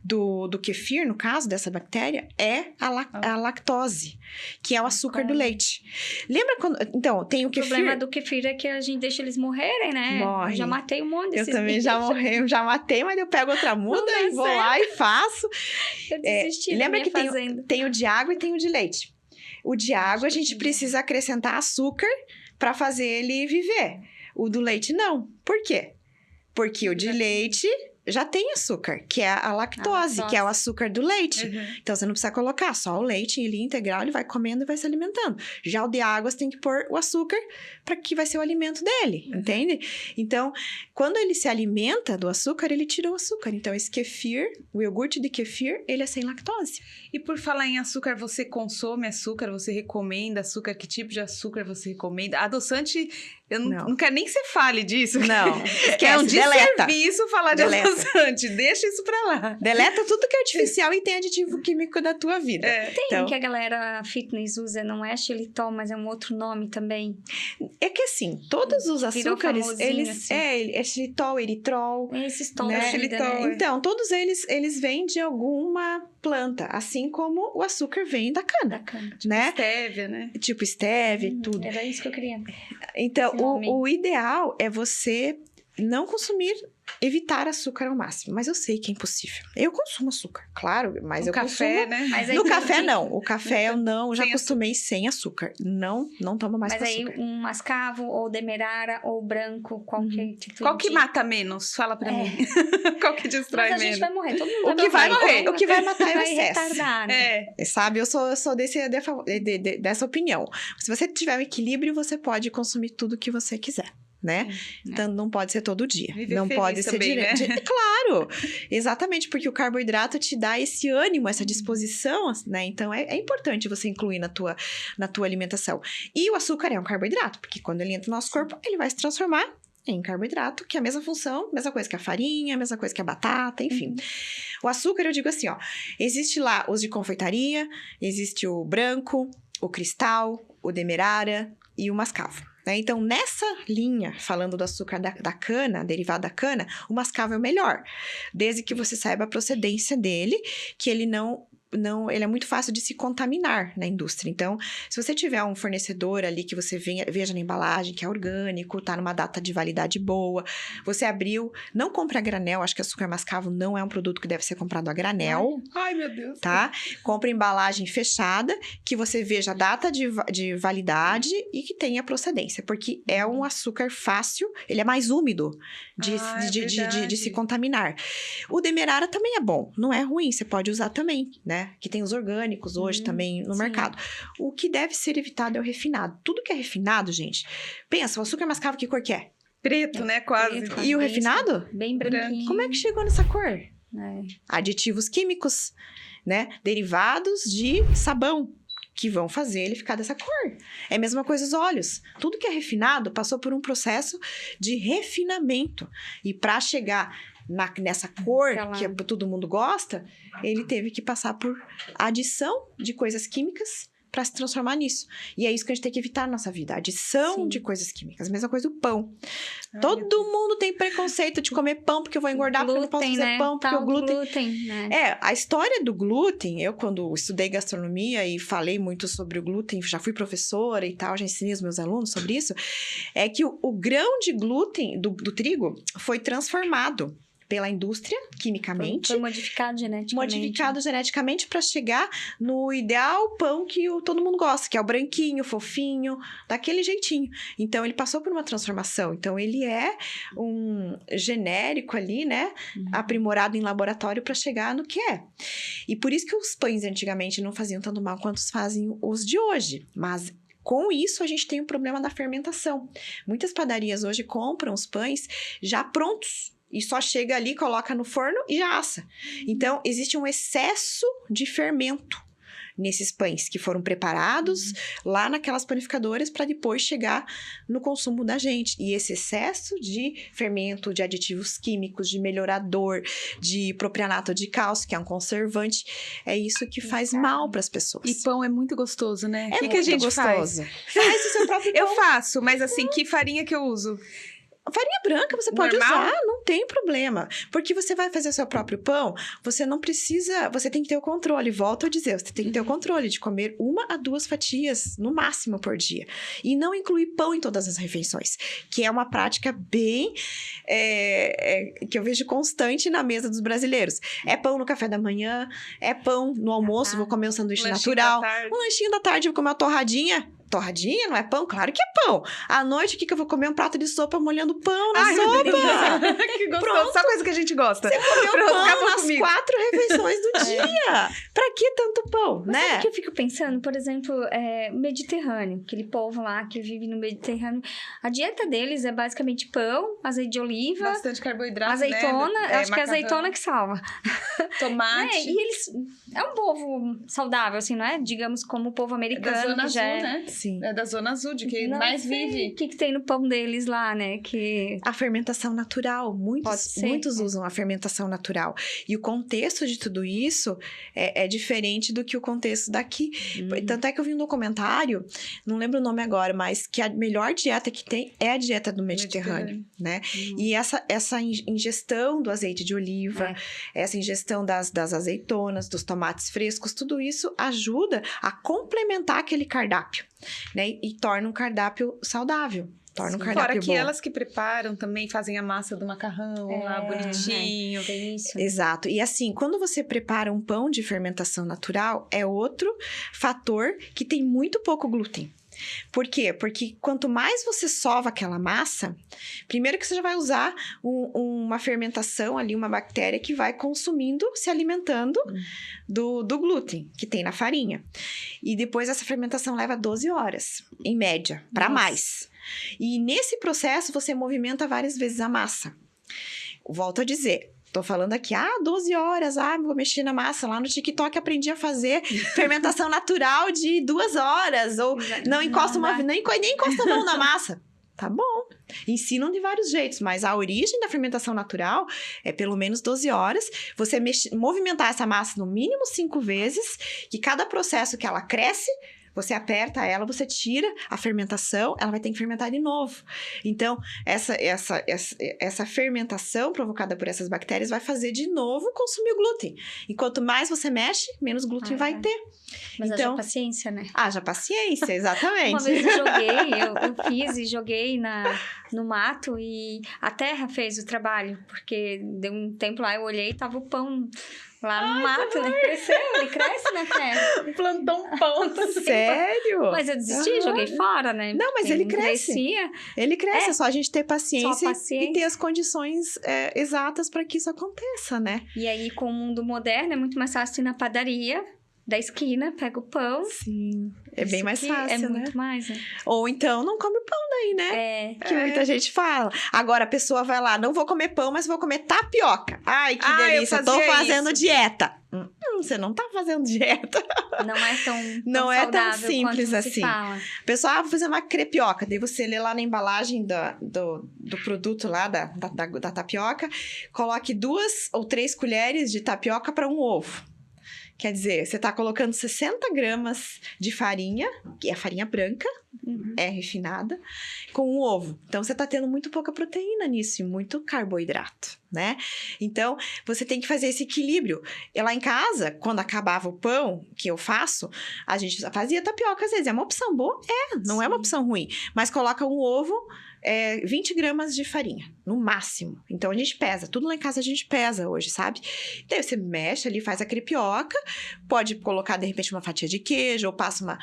do kefir, no caso dessa bactéria, é a lactose, que é o açúcar do leite. Lembra quando... Então, tem o kefir... O problema do kefir é que a gente deixa eles morrerem, né? Morre. Eu já matei um monte desses Eu também já matei, mas eu pego outra muda e vou lá e faço. Eu desisti da lembra minha que fazenda. tem o de água e tem o de leite. O de água, a gente precisa acrescentar açúcar para fazer ele viver. O do leite, não. Por quê? Porque o de leite já tem açúcar, que é a lactose, que é o açúcar do leite. Então, você não precisa colocar só o leite ali integral, ele vai comendo e vai se alimentando. Já o de água, você tem que pôr o açúcar para que vai ser o alimento dele, entende? Então, quando ele se alimenta do açúcar, ele tira o açúcar. Então, esse kefir, o iogurte de kefir, ele é sem lactose. E por falar em açúcar, você consome açúcar? Você recomenda açúcar? Que tipo de açúcar você recomenda? Adoçante, eu não quero nem que você fale disso. Não, esquece, é um deleta. desserviço falar de adoçante. Deixa isso pra lá. Deleta tudo que é artificial e tem aditivo químico da tua vida. Tem que a galera fitness usa, não é xilitol, mas é um outro nome também. É que assim, todos os açúcares, eles... Assim. É xilitol, eritrol. Esses tons né? Xilitol, Então, todos eles vêm de alguma planta, assim como o açúcar vem da cana. Né? Estévia, né? Tipo estévia e tudo. Era isso que eu queria. Então, o ideal é você não consumir, evitar açúcar ao máximo. Mas eu sei que é impossível. Eu consumo açúcar, claro, mas o eu café, consumo... né? Mas no café, não. O café eu não, já sem acostumei sem açúcar. Não tomo mais mas com aí açúcar. um mascavo, ou demerara, ou branco, qualquer tipo Qual que mata menos? Fala pra mim. Qual que destrói Mas a menos? gente vai morrer, todo mundo O que vai morrer, o que vai matar é o vai excesso. retardar, né? Sabe, eu sou dessa opinião. Se você tiver um equilíbrio, você pode consumir tudo que você quiser. Né? Então, não pode ser todo dia. Viver não feliz pode ser também, direto. né? Claro! Exatamente, porque o carboidrato te dá esse ânimo, essa disposição, né? Então, é importante você incluir na tua alimentação. E o açúcar é um carboidrato, porque quando ele entra no nosso corpo, ele vai se transformar em carboidrato, que é a mesma função, mesma coisa que a farinha, mesma coisa que a batata, enfim. O açúcar, eu digo assim, ó, existe lá os de confeitaria, existe o branco, o cristal, o demerara e o mascavo. Né? Então, nessa linha, falando do açúcar da cana, derivado da cana, o mascavo é o melhor. Desde que você saiba a procedência dele, que ele não ele é muito fácil de se contaminar na indústria. Então, se você tiver um fornecedor ali que você veja na embalagem que é orgânico, tá numa data de validade boa, você abriu, não compre a granel, acho que açúcar mascavo não é um produto que deve ser comprado a granel. Ai, meu Deus. Tá? Compre embalagem fechada, que você veja a data de validade e que tenha procedência, porque é um açúcar fácil, ele é mais úmido de se contaminar. O demerara também é bom, não é ruim, você pode usar também, né? Que tem os orgânicos hoje também no mercado. O que deve ser evitado é o refinado. Tudo que é refinado, gente, pensa, o açúcar mascavo, que cor que é? Preto, né? Quase. Preto, E o refinado? Bem branquinho. Como é que chegou nessa cor? É. Aditivos químicos, né? Derivados de sabão, que vão fazer ele ficar dessa cor. É a mesma coisa os óleos. Tudo que é refinado passou por um processo de refinamento. E para chegar nessa cor que todo mundo gosta, ele teve que passar por adição de coisas químicas para se transformar nisso. E é isso que a gente tem que evitar na nossa vida. Adição de coisas químicas. A mesma coisa do pão. Todo mundo tem preconceito de comer pão porque eu vou engordar, porque eu não posso fazer pão, porque o glúten... né? A história do glúten, eu quando estudei gastronomia e falei muito sobre o glúten, já fui professora e tal, já ensinei os meus alunos sobre isso, é que o grão de glúten do trigo foi transformado pela indústria, quimicamente. Foi modificado geneticamente. Modificado geneticamente para chegar no ideal pão que todo mundo gosta, que é o branquinho, fofinho, daquele jeitinho. Então, ele passou por uma transformação. Então, ele é um genérico ali, né? Aprimorado em laboratório para chegar no que é. E por isso que os pães antigamente não faziam tanto mal quanto fazem os de hoje. Mas com isso, a gente tem o problema da fermentação. Muitas padarias hoje compram os pães já prontos. E só chega ali, coloca no forno e já assa. Então, existe um excesso de fermento nesses pães que foram preparados lá naquelas panificadoras para depois chegar no consumo da gente. E esse excesso de fermento, de aditivos químicos, de melhorador, de propianato de cálcio, que é um conservante, é isso que faz mal para as pessoas. E pão é muito gostoso, né? É o que a gente gostoso. Faz o seu próprio pão. Eu faço, mas assim, que farinha que eu uso? Farinha branca você pode usar, não tem problema. Porque você vai fazer o seu próprio pão, você não precisa... Você tem que ter o controle, volto a dizer, você tem que ter o controle de comer 1 a 2 fatias, no máximo, por dia. E não incluir pão em todas as refeições, que é uma prática bem... que eu vejo constante na mesa dos brasileiros. É pão no café da manhã, é pão no almoço, vou comer um sanduíche natural. Um lanchinho da tarde, vou comer uma torradinha. Torradinha, não é pão? Claro que é pão. À noite, o que eu vou comer? Um prato de sopa molhando pão na sopa. Que gostoso. Pronto. Só coisa que a gente gosta. Você comeu pão nas 4 refeições do dia. Pra que tanto pão, Mas né? sabe o que eu fico pensando? Por exemplo, Mediterrâneo. Aquele povo lá que vive no Mediterrâneo. A dieta deles é basicamente pão, azeite de oliva. Bastante carboidrato, azeitona. né? Acho que é a azeitona que salva. Tomate. E eles... É um povo saudável, assim, não é? Digamos, como o povo americano. Da zona azul, já né? Sim. É da zona azul, de que não mais sei vive. O que tem no pão deles lá, né? Que... A fermentação natural. Muitos usam a fermentação natural. E o contexto de tudo isso é diferente do que o contexto daqui. Tanto é que eu vi um documentário, não lembro o nome agora, mas que a melhor dieta que tem é a dieta do Mediterrâneo, né? E essa ingestão do azeite de oliva, essa ingestão das azeitonas, dos tomates frescos, tudo isso ajuda a complementar aquele cardápio, né? E torna um cardápio saudável. Torna um cardápio Fora que bom. elas que preparam também fazem a massa do macarrão lá, bonitinho. Tem isso. Exato. E assim, quando você prepara um pão de fermentação natural, é outro fator que tem muito pouco glúten. Por quê? Porque quanto mais você sova aquela massa, primeiro que você já vai usar uma fermentação ali, uma bactéria que vai consumindo, se alimentando do glúten que tem na farinha. E depois essa fermentação leva 12 horas, em média, para mais. E nesse processo você movimenta várias vezes a massa. Volto a dizer... Tô falando aqui, 12 horas, vou mexer na massa. Lá no TikTok aprendi a fazer fermentação natural de 2 horas. Ou não encosta nem encosta a mão na massa. Tá bom. Ensinam de vários jeitos, mas a origem da fermentação natural é pelo menos 12 horas. Você movimentar essa massa no mínimo 5 vezes, que cada processo que ela cresce, você aperta ela, você tira a fermentação, ela vai ter que fermentar de novo. Então, essa fermentação provocada por essas bactérias vai fazer de novo consumir o glúten. E quanto mais você mexe, menos glúten vai ter. Mas então, haja paciência, né? Haja paciência, exatamente. Uma vez eu fiz e joguei no mato e a terra fez o trabalho, porque deu um tempo lá, eu olhei e tava o pão lá no mato, né? Cresceu, ele cresce na terra. Plantou um pão. Sério? Mas eu desisti, joguei fora, né? Não, mas ele cresce. Crescia. Ele cresce, é só a gente ter paciência, paciência. E ter as condições exatas para que isso aconteça, né? E aí, com o mundo moderno, é muito mais fácil ir na padaria da esquina, pega o pão. Sim, é bem mais Isso aqui fácil, é né? muito mais, né? Ou então, não come pão daí, né? Que muita gente fala. Agora, a pessoa vai lá, não vou comer pão, mas vou comer tapioca. Ai, que delícia, tô fazendo dieta. Você não tá fazendo dieta. Não é tão Não é tão simples quanto assim. fala. Pessoal, vou fazer uma crepioca. Daí você lê lá na embalagem do produto lá, da tapioca, coloque 2 ou 3 colheres de tapioca para um ovo. Quer dizer, você tá colocando 60 gramas de farinha, que é farinha branca, é refinada, com um ovo. Então, você tá tendo muito pouca proteína nisso e muito carboidrato, né? Então, você tem que fazer esse equilíbrio. E lá em casa, quando acabava o pão, que eu faço, a gente fazia tapioca às vezes. É uma opção boa? Não é uma opção ruim. Mas coloca um ovo... 20 gramas de farinha, no máximo. Então, a gente pesa. Tudo lá em casa a gente pesa hoje, sabe? Daí, você mexe ali, faz a crepioca. Pode colocar, de repente, uma fatia de queijo. Ou passa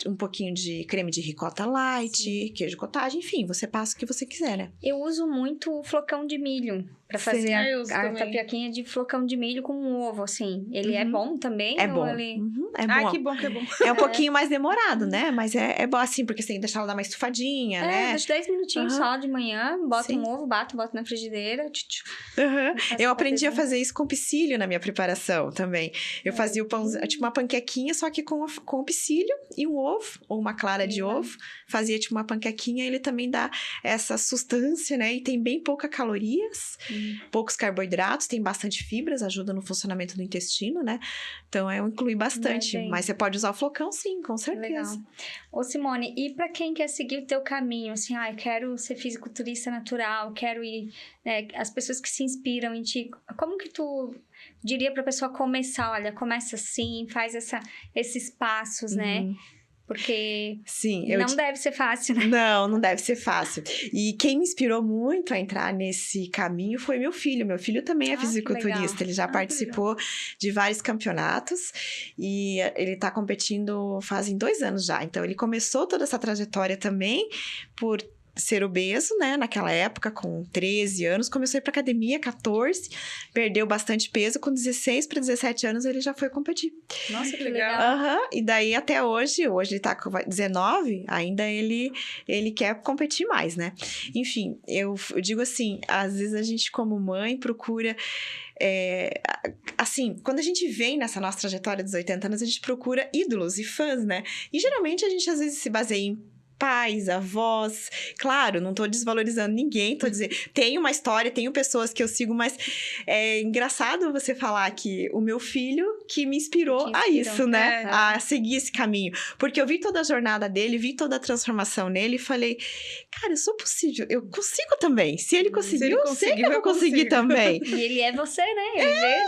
um pouquinho de creme de ricota light, queijo cottage. Enfim, você passa o que você quiser, né? Eu uso muito flocão de milho pra fazer a tapioquinha de flocão de milho com um ovo, assim. Ele é bom também? É bom. Ele... É bom. Ai, que bom, que é bom. É um pouquinho mais demorado, né? Mas é bom assim, porque você tem que deixar ela dar uma estufadinha, né? Deixa 10 minutinhos só de manhã, bota um ovo, boto na frigideira. Eu aprendi a fazer isso com psyllium na minha preparação também. Eu fazia o pão, tipo uma panquequinha, só que com o psyllium e um ovo, ou uma clara de ovo. Fazia tipo uma panquequinha, ele também dá essa sustância, né? E tem bem pouca calorias, poucos carboidratos, tem bastante fibras, ajuda no funcionamento do intestino, né? Então, eu incluí bastante. Mas você pode usar o flocão, sim, com certeza. Legal. Ô, Simone, e pra quem quer seguir o teu caminho, assim, eu quero ser fisiculturista natural, quero ir, né, as pessoas que se inspiram em ti, como que tu diria pra pessoa começar? Olha, começa assim, faz esses passos, né? Porque não deve ser fácil, né? Não deve ser fácil. E quem me inspirou muito a entrar nesse caminho foi meu filho. Meu filho também é fisiculturista. Ele já participou de vários campeonatos e ele tá competindo fazem 2 anos já. Então, ele começou toda essa trajetória também por ser obeso, né? Naquela época, com 13 anos, começou a ir pra academia, 14, perdeu bastante peso, com 16 para 17 anos ele já foi competir. Nossa, que legal. E daí até hoje ele tá com 19, ainda ele quer competir mais, né? Enfim, eu digo assim, às vezes a gente como mãe procura... assim, quando a gente vem nessa nossa trajetória dos 80 anos, a gente procura ídolos e fãs, né? E geralmente a gente às vezes se baseia em pais, avós, claro, não tô desvalorizando ninguém, tô dizendo, tenho uma história, tenho pessoas que eu sigo, mas é engraçado você falar que o meu filho que me inspirou a isso, né? A seguir esse caminho, porque eu vi toda a jornada dele, vi toda a transformação nele e falei, cara, eu sou possível, eu consigo também, se ele conseguiu, eu sei que eu vou conseguir também. E ele é você, né?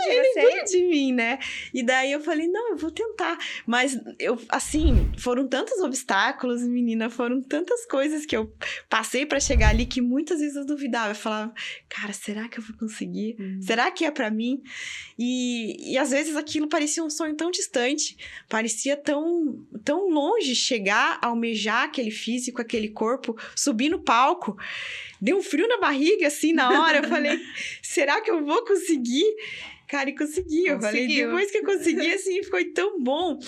Ele veio de mim, né? E daí eu falei, não, eu vou tentar, mas foram tantos obstáculos, menina, foram tantas coisas que eu passei pra chegar ali que muitas vezes eu duvidava. Eu falava, cara, será que eu vou conseguir? Será que é pra mim? E às vezes aquilo parecia um sonho tão distante, parecia tão, tão longe chegar, almejar aquele físico, aquele corpo, subir no palco. Deu um frio na barriga, assim, na hora. Eu falei, será que eu vou conseguir? Cara, e consegui. Eu falei, depois que eu consegui, assim, foi tão bom.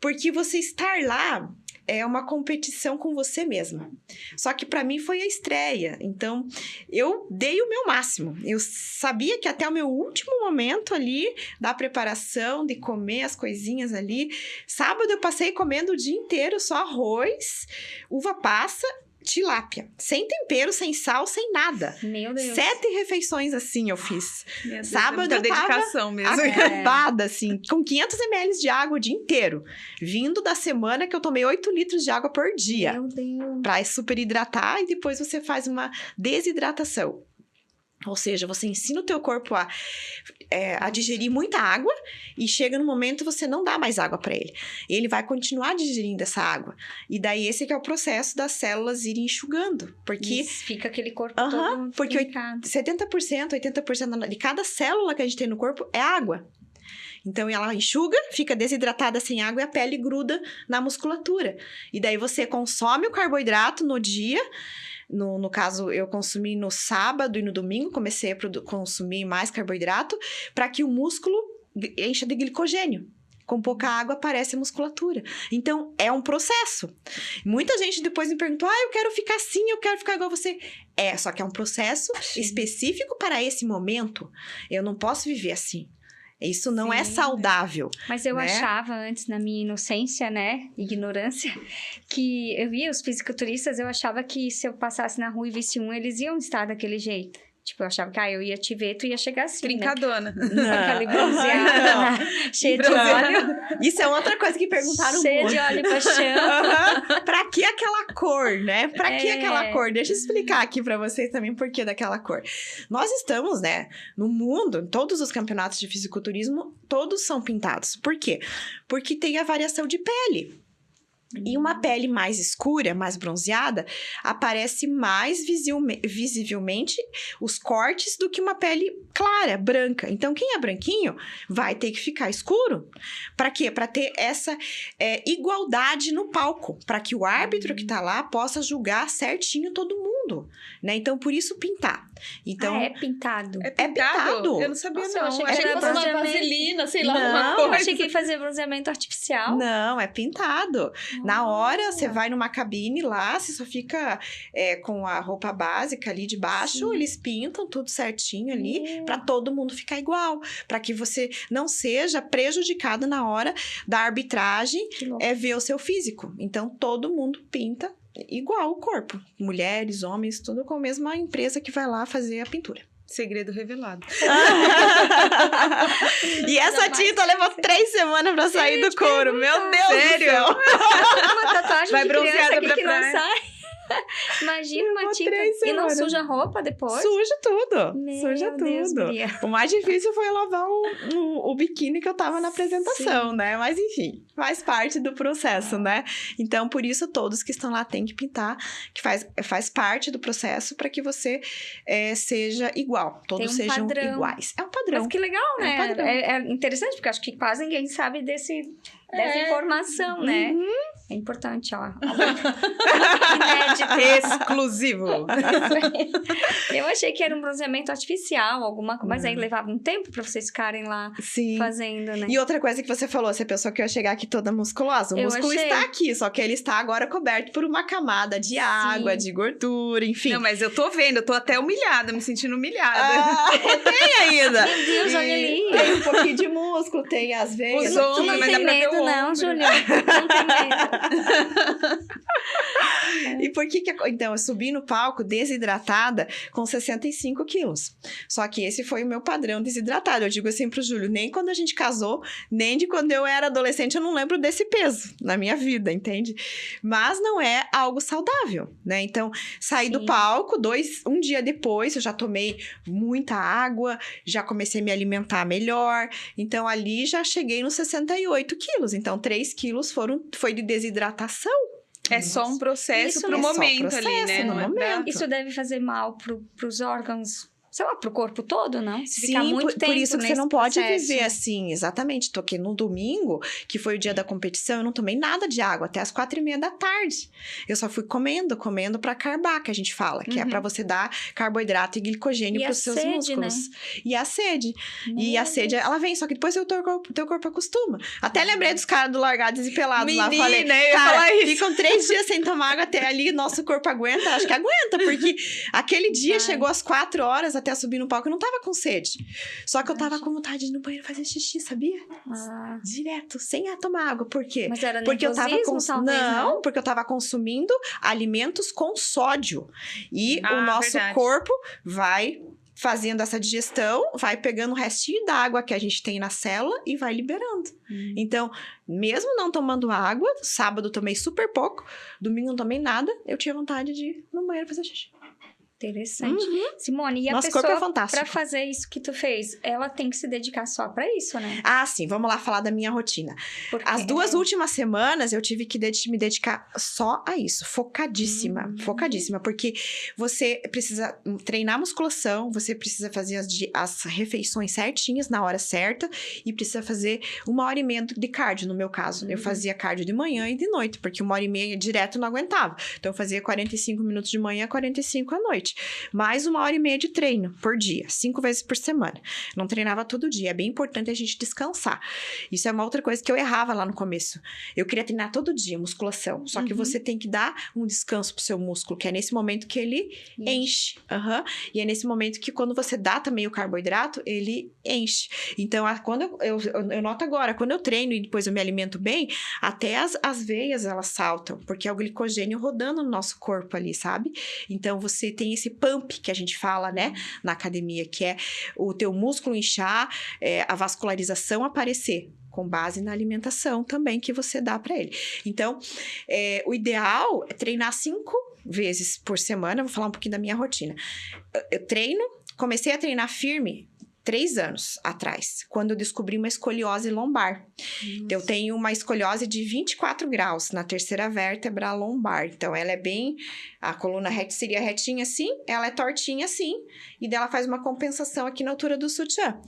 Porque você estar lá é uma competição com você mesma. Só que para mim foi a estreia. Então, eu dei o meu máximo. Eu sabia que até o meu último momento ali da preparação, de comer as coisinhas ali. Sábado eu passei comendo o dia inteiro só arroz, uva passa tilápia. Sem tempero, sem sal, sem nada. Meu Deus. 7 refeições assim eu fiz. Meu Deus, Sábado é eu muita tava dedicação mesmo. acabada, assim, com 500 ml de água o dia inteiro. Vindo da semana que eu tomei 8 litros de água por dia. Meu Deus. Pra super hidratar e depois você faz uma desidratação. Ou seja, você ensina o teu corpo a digerir muita água e chega no momento você não dá mais água para ele. Ele vai continuar digerindo essa água. E daí esse que é o processo das células irem enxugando. Porque Isso, fica aquele corpo todo porque trincado. 70%, 80% de cada célula que a gente tem no corpo é água. Então, ela enxuga, fica desidratada sem água e a pele gruda na musculatura. E daí você consome o carboidrato no dia. No caso, eu consumi no sábado e no domingo, comecei a consumir mais carboidrato para que o músculo encha de glicogênio. Com pouca água aparece a musculatura. Então, é um processo. Muita gente depois me perguntou, eu quero ficar assim, eu quero ficar igual você. Só que é um processo específico para esse momento. Eu não posso viver assim. Isso não é saudável. Mas eu né? achava antes, na minha inocência, né? Ignorância, que eu via os fisiculturistas, eu achava que se eu passasse na rua e visse eles iam estar daquele jeito. Tipo, eu achava que eu ia te ver, tu ia chegar assim, Trincadona. Né? Aquela bronzeada, cheia de óleo. Isso é outra coisa que perguntaram cheia muito. de óleo e paixão. Pra que aquela cor, né? Pra que aquela cor? Deixa eu explicar aqui pra vocês também por que daquela cor. Nós estamos, né, no mundo, em todos os campeonatos de fisiculturismo, todos são pintados. Por quê? Porque tem a variação de pele. E uma pele mais escura, mais bronzeada, aparece mais visivelmente os cortes do que uma pele clara, branca. Então, quem é branquinho vai ter que ficar escuro. Para quê? Para ter essa igualdade no palco. Para que o árbitro que tá lá possa julgar certinho todo mundo. Né? Então, por isso pintar. Então, é pintado. É pintado? Eu não sabia, Nossa, eu não. achei que Achei que era fosse uma bronzeamento. vaselina, sei lá, Não, alguma Eu coisa. achei que ia fazer bronzeamento artificial. Não, é pintado. Na hora, você vai numa cabine lá, você só fica com a roupa básica ali de baixo, Sim. eles pintam tudo certinho ali, pra todo mundo ficar igual. Pra que você não seja prejudicado na hora da arbitragem, Que louco. ver o seu físico. Então, todo mundo pinta igual o corpo. Mulheres, homens, tudo com a mesma empresa que vai lá fazer a pintura. Segredo revelado. E essa tinta levou 3 semanas pra sair do couro. Meu Deus Sério? do céu! Uma tatuagem Vai de criança bronzeada aqui pra que não praia. sai. Imagina uma Levou tinta. 3 E não semanas. suja a roupa depois? Suja tudo. Meu Suja Deus, tudo. guria. O mais difícil foi lavar o biquíni que eu tava na apresentação, né? Mas enfim, faz parte do processo, né? Então, por isso, todos que estão lá têm que pintar, que faz parte do processo para que você seja igual. Todos Tem um sejam padrão. iguais. É um padrão. Mas que legal, É um né? padrão. É interessante, porque acho que quase ninguém sabe dessa informação, né? Uhum. É importante, ó. Inédito. Exclusivo. Eu achei que era um bronzeamento artificial, alguma coisa, mas aí levava um tempo pra vocês ficarem lá Sim. fazendo, né? E outra coisa que você falou, você pensou que eu ia chegar aqui toda musculosa. O Eu músculo achei. está aqui, só que ele está agora coberto por uma camada de água, de gordura, enfim. Não, mas eu tô vendo, eu tô até humilhada, me sentindo humilhada. Tem ainda. Meu Deus, olha ali. Tem um pouquinho de músculo, tem as veias. Os Tu ombros, não mas tem dá pra ver medo, o não, ombro. Júlia. Não tem medo. E por que então, eu subi no palco desidratada com 65 quilos. Só que esse foi o meu padrão desidratado. Eu digo assim pro Júlio, nem quando a gente casou, nem de quando eu era adolescente, eu não lembro desse peso na minha vida, entende? Mas não é algo saudável, né? Então, saí do Sim. palco, um dia depois, eu já tomei muita água, já comecei a me alimentar melhor. Então, ali já cheguei nos 68 quilos. Então, 3 quilos foi de desidratação. É só um processo Isso pro é só momento processo, ali, né? no Não é momento. Isso deve fazer mal pros órgãos, sei lá, pro corpo todo, não? Se Sim, ficar muito tempo por isso que você nesse não pode processo. viver assim, exatamente. Toquei no domingo, que foi o dia da competição, eu não tomei nada de água até as 4:30 da tarde. Eu só fui comendo pra carbar, que a gente fala, que é pra você dar carboidrato e glicogênio E pros a seus sede, músculos. E a sede. E a sede, ela vem, só que depois o teu corpo acostuma. Até lembrei dos caras do Largados e Pelados lá. Menina, Falei, eu ia cara, falar isso. ficam 3 dias sem tomar água até ali, nosso corpo aguenta. Acho que aguenta, porque aquele dia Vai. chegou às 4 horas, até subir no palco, eu não tava com sede. Só que eu tava com vontade de ir no banheiro fazer xixi, sabia? Direto, sem tomar água. Por quê? Mas era porque eu tava nervosismo, talvez, não, porque eu tava consumindo alimentos com sódio. E o nosso corpo vai fazendo essa digestão, vai pegando o restinho da água que a gente tem na célula e vai liberando. Então, mesmo não tomando água, sábado eu tomei super pouco, domingo não tomei nada, eu tinha vontade de ir no banheiro fazer xixi. Interessante. Simone, e a Nosso pessoa, corpo é fantástico. pra fazer isso que tu fez, ela tem que se dedicar só pra isso, né? Ah, sim. Vamos lá falar da minha rotina. As 2 últimas semanas, eu tive que me dedicar só a isso. Focadíssima. Focadíssima. Porque você precisa treinar musculação, você precisa fazer as refeições certinhas, na hora certa, e precisa fazer 1h30 de cardio, no meu caso. Eu fazia cardio de manhã e de noite, porque 1h30 direto eu não aguentava. Então, eu fazia 45 minutos de manhã, 45 à noite. Mais 1h30 de treino por dia, 5 vezes por semana. Não treinava todo dia, é bem importante a gente descansar. Isso é uma outra coisa que eu errava lá no começo. Eu queria treinar todo dia, musculação. Só que você tem que dar um descanso pro seu músculo, que é nesse momento que ele enche. E é nesse momento que quando você dá também o carboidrato, ele enche. Então, quando eu noto agora, quando eu treino e depois eu me alimento bem, até as veias, elas saltam, porque é o glicogênio rodando no nosso corpo ali, sabe? Então, você tem esse pump que a gente fala, né, na academia, que é o teu músculo inchar, a vascularização aparecer, com base na alimentação também que você dá para ele. Então, o ideal é treinar 5 vezes por semana. Vou falar um pouquinho da minha rotina. Eu comecei a treinar firme 3 anos atrás, quando eu descobri uma escoliose lombar. Eu tenho uma escoliose de 24 graus na terceira vértebra lombar. Então, ela é bem... A coluna reta seria retinha assim, ela é tortinha assim, e dela faz uma compensação aqui na altura do sutiã.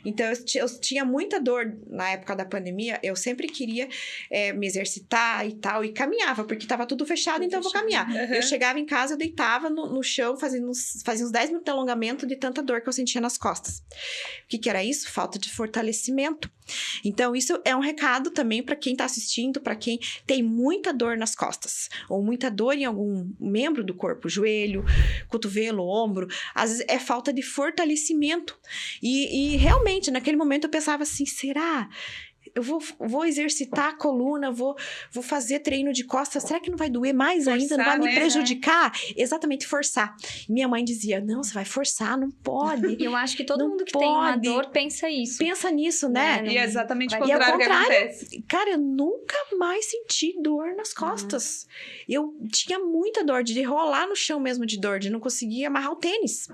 Então, eu tinha muita dor na época da pandemia, eu sempre queria me exercitar e tal, e caminhava, porque estava tudo fechado, então eu vou caminhar. Eu chegava em casa, eu deitava no chão, fazia uns 10 minutos de alongamento de tanta dor que eu sentia nas costas. O que era isso? Falta de fortalecimento. Então, isso é um recado também para quem está assistindo, para quem tem muita dor nas costas, ou muita dor em algum membro do corpo, joelho, cotovelo, ombro. Às vezes é falta de fortalecimento. E realmente, naquele momento eu pensava assim, será? Eu vou exercitar a coluna, vou fazer treino de costas, será que não vai doer mais ainda? Não vai me prejudicar? Exatamente, forçar. E minha mãe dizia, não, você vai forçar, não pode. E eu acho que todo mundo que tem uma dor pensa isso. Pensa nisso, né? E é exatamente o contrário que acontece. Cara, eu nunca mais senti dor nas costas. Eu tinha muita dor, de rolar no chão mesmo de dor, de não conseguir amarrar o tênis.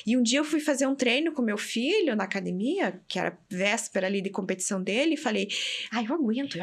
E um dia eu fui fazer um treino com meu filho na academia, que era véspera ali de competição dele, e falei, eu aguento.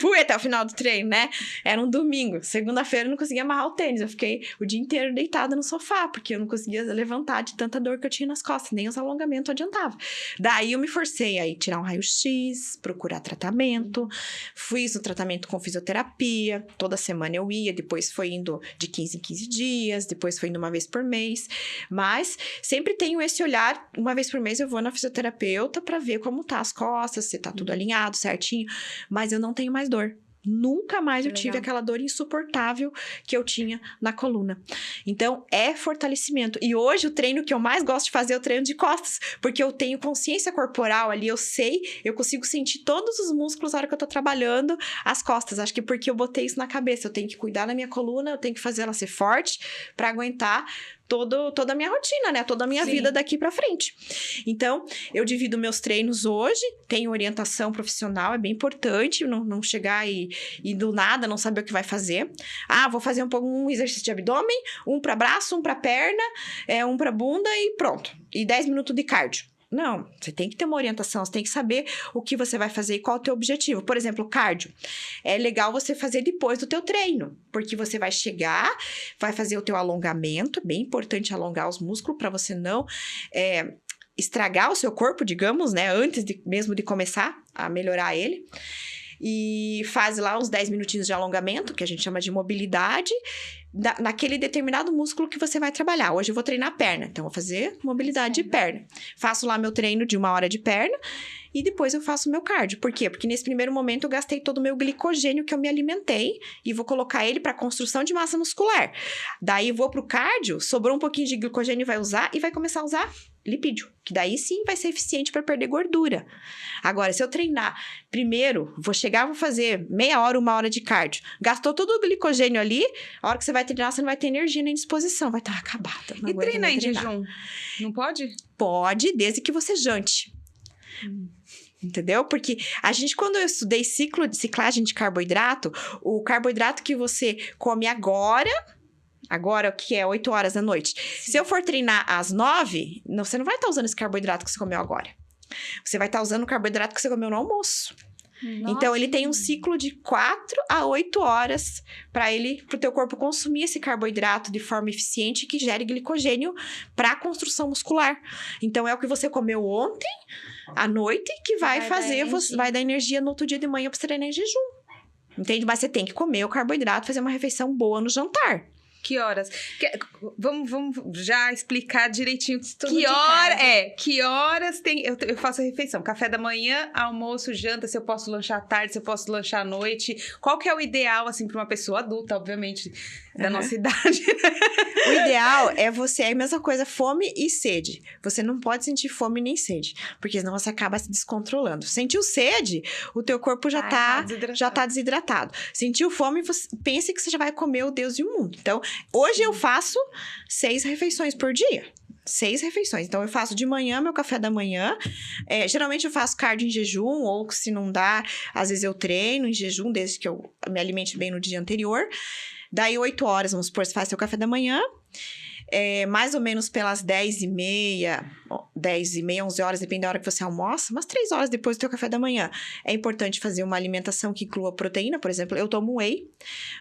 Fui até o final do treino, né? Era um domingo. Segunda-feira eu não conseguia amarrar o tênis. Eu fiquei o dia inteiro deitada no sofá, porque eu não conseguia levantar de tanta dor que eu tinha nas costas. Nem os alongamentos adiantava. Daí eu me forcei a ir tirar um raio-x, procurar tratamento. Fiz o tratamento com fisioterapia. Toda semana eu ia. Depois foi indo de 15 em 15 dias. Depois foi indo uma vez por mês. Mas sempre tenho esse olhar. Uma vez por mês eu vou na fisioterapeuta pra ver como tá as costas, se tá tudo alinhado, certinho. Mas eu não tenho mais dor. Nunca mais eu tive aquela dor insuportável que eu tinha na coluna. Então, é fortalecimento. E hoje, o treino que eu mais gosto de fazer é o treino de costas. Porque eu tenho consciência corporal ali, eu consigo sentir todos os músculos na hora que eu tô trabalhando as costas. Acho que porque eu botei isso na cabeça. Eu tenho que cuidar da minha coluna, eu tenho que fazer ela ser forte pra aguentar toda a minha rotina, né? Toda a minha vida daqui pra frente. Então, eu divido meus treinos hoje, tenho orientação profissional, é bem importante não chegar e do nada não saber o que vai fazer. Vou fazer um exercício de abdômen, um pra braço, um pra perna, um pra bunda e pronto. E 10 minutos de cardio. Não, você tem que ter uma orientação, você tem que saber o que você vai fazer e qual é o teu objetivo. Por exemplo, cardio. É legal você fazer depois do teu treino, porque você vai chegar, vai fazer o teu alongamento, é bem importante alongar os músculos para você não estragar o seu corpo, digamos, né, antes mesmo de começar a melhorar ele. e faz lá uns 10 minutinhos de alongamento, que a gente chama de mobilidade, naquele determinado músculo que você vai trabalhar. Hoje eu vou treinar perna, então vou fazer mobilidade de perna. Faço lá meu treino de 1 hora de perna e depois eu faço o meu cardio. Por quê? Porque nesse primeiro momento eu gastei todo o meu glicogênio que eu me alimentei e vou colocar ele para construção de massa muscular. Daí vou pro cardio, sobrou um pouquinho de glicogênio, vai usar e vai começar a usar lipídio, que daí sim vai ser eficiente para perder gordura. Agora, se eu treinar primeiro, vou fazer meia hora, 1 hora de cardio, gastou todo o glicogênio ali, a hora que você vai treinar, você não vai ter energia nem disposição, vai estar acabada. E treinar em jejum? Não pode? Pode, desde que você jante. Entendeu? Porque a gente, quando eu estudei ciclagem de carboidrato, o carboidrato que você come agora, que é 8 horas da noite. Se eu for treinar às 9, você não vai estar usando esse carboidrato que você comeu agora. Você vai estar usando o carboidrato que você comeu no almoço. Nossa. Então, ele tem um ciclo de 4 a 8 horas para o teu corpo consumir esse carboidrato de forma eficiente que gere glicogênio para a construção muscular. Então, é o que você comeu ontem, à noite, que vai dar energia no outro dia de manhã para você treinar em jejum. Entende? Mas você tem que comer o carboidrato, fazer uma refeição boa no jantar. Que horas? Vamos já explicar direitinho que horas tem. Eu faço a refeição, café da manhã, almoço, janta, se eu posso lanchar à tarde, se eu posso lanchar à noite. Qual que é o ideal, assim, para uma pessoa adulta, obviamente, da nossa idade? O ideal é é a mesma coisa, fome e sede. Você não pode sentir fome nem sede, porque senão você acaba se descontrolando. Sentiu sede, o teu corpo já tá desidratado. Sentiu fome, pense que você já vai comer o Deus e o mundo. Então, hoje eu faço 6 refeições por dia. 6 refeições. Então, eu faço de manhã, meu café da manhã. Geralmente, eu faço cardio em jejum, ou se não dá, às vezes eu treino em jejum, desde que eu me alimente bem no dia anterior. Daí, 8 horas, vamos supor, você faz seu café da manhã. Mais ou menos pelas 10h30, 11 horas, depende da hora que você almoça, umas 3 horas depois do teu café da manhã. É importante fazer uma alimentação que inclua proteína, por exemplo, eu tomo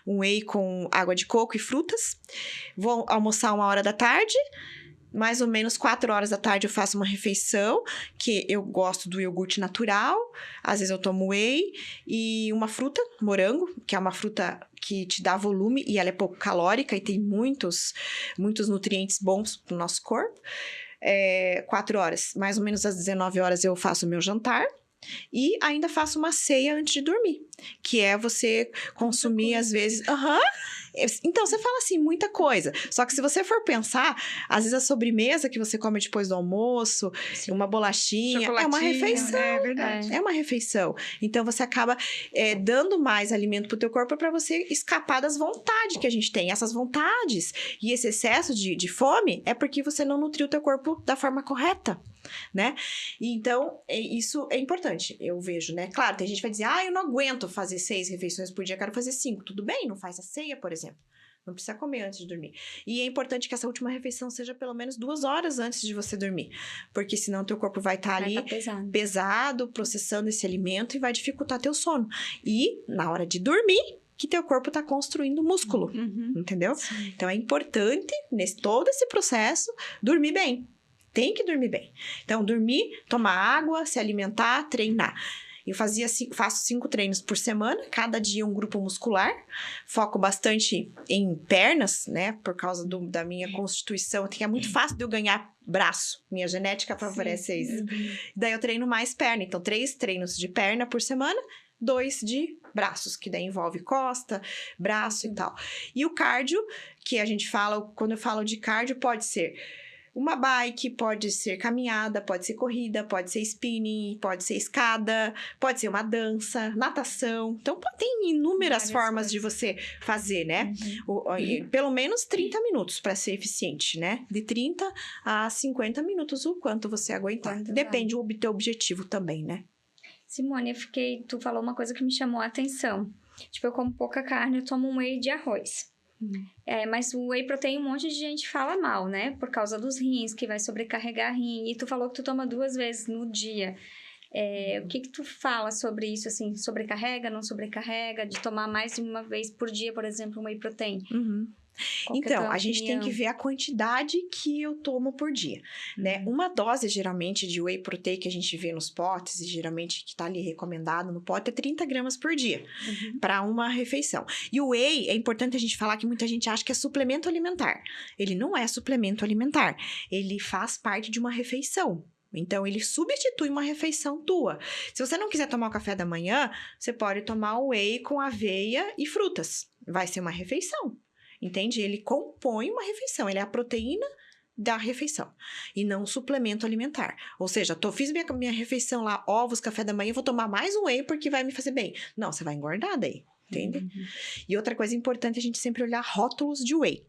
um whey com água de coco e frutas. Vou almoçar 1 hora da tarde. Mais ou menos 4 horas da tarde eu faço uma refeição, que eu gosto do iogurte natural, às vezes eu tomo whey, e uma fruta, morango, que é uma fruta que te dá volume e ela é pouco calórica e tem muitos nutrientes bons pro nosso corpo. 4 horas, mais ou menos às 19 horas eu faço o meu jantar. E ainda faço uma ceia antes de dormir, que é você consumir às vezes... Então, você fala assim, muita coisa. Só que se você for pensar, às vezes a sobremesa que você come depois do almoço, uma bolachinha, é uma refeição. É verdade. É uma refeição. Então, você acaba dando mais alimento pro teu corpo para você escapar das vontades que a gente tem. Essas vontades e esse excesso de fome é porque você não nutriu o teu corpo da forma correta, né? Então, isso é importante, eu vejo, né? Claro, tem gente que vai dizer, eu não aguento fazer 6 refeições por dia, quero fazer 5. Tudo bem, não faz a ceia, por exemplo. Não precisa comer antes de dormir. E é importante que essa última refeição seja pelo menos 2 horas antes de você dormir. Porque senão teu corpo vai estar ali pesado, processando esse alimento e vai dificultar teu sono. E na hora de dormir, que teu corpo está construindo músculo, entendeu? Sim. Então, é importante, todo esse processo, dormir bem. Tem que dormir bem. Então, dormir, tomar água, se alimentar, treinar. Eu faço 5 treinos por semana, cada dia um grupo muscular. Foco bastante em pernas, né? Por causa da minha constituição. É muito fácil de eu ganhar braço. Minha genética favorece isso. Daí eu treino mais perna. Então, 3 treinos de perna por semana, 2 de braços, que daí envolve costa, braço e tal. E o cardio, que a gente fala, quando eu falo de cardio, pode ser uma bike, pode ser caminhada, pode ser corrida, pode ser spinning, pode ser escada, pode ser uma dança, natação. Então, tem inúmeras formas de você fazer, né? Pelo menos 30 minutos para ser eficiente, né? De 30 a 50 minutos, o quanto você aguentar. Depende do teu objetivo também, né? Simone, tu falou uma coisa que me chamou a atenção. Tipo, eu como pouca carne, eu tomo um whey de arroz. Mas o whey protein, um monte de gente fala mal, né? Por causa dos rins, que vai sobrecarregar rim. E tu falou que tu toma 2 vezes no dia. O que tu fala sobre isso, assim, sobrecarrega, não sobrecarrega, de tomar mais de uma vez por dia, por exemplo, um whey protein? Qual que é a Então, tua a gente tem que opinião? ver a quantidade que eu tomo por dia, né? Uma dose, geralmente, de whey protein que a gente vê nos potes, e geralmente que tá ali recomendado no pote, é 30 gramas por dia, para uma refeição. E o whey, é importante a gente falar que muita gente acha que é suplemento alimentar. Ele não é suplemento alimentar, ele faz parte de uma refeição. Então, ele substitui uma refeição tua. Se você não quiser tomar o café da manhã, você pode tomar o whey com aveia e frutas. Vai ser uma refeição. Entende? Ele compõe uma refeição, ele é a proteína da refeição e não um suplemento alimentar. Ou seja, fiz minha refeição lá, ovos, café da manhã, vou tomar mais um whey porque vai me fazer bem. Não, você vai engordar daí, entende? E outra coisa importante é a gente sempre olhar rótulos de whey.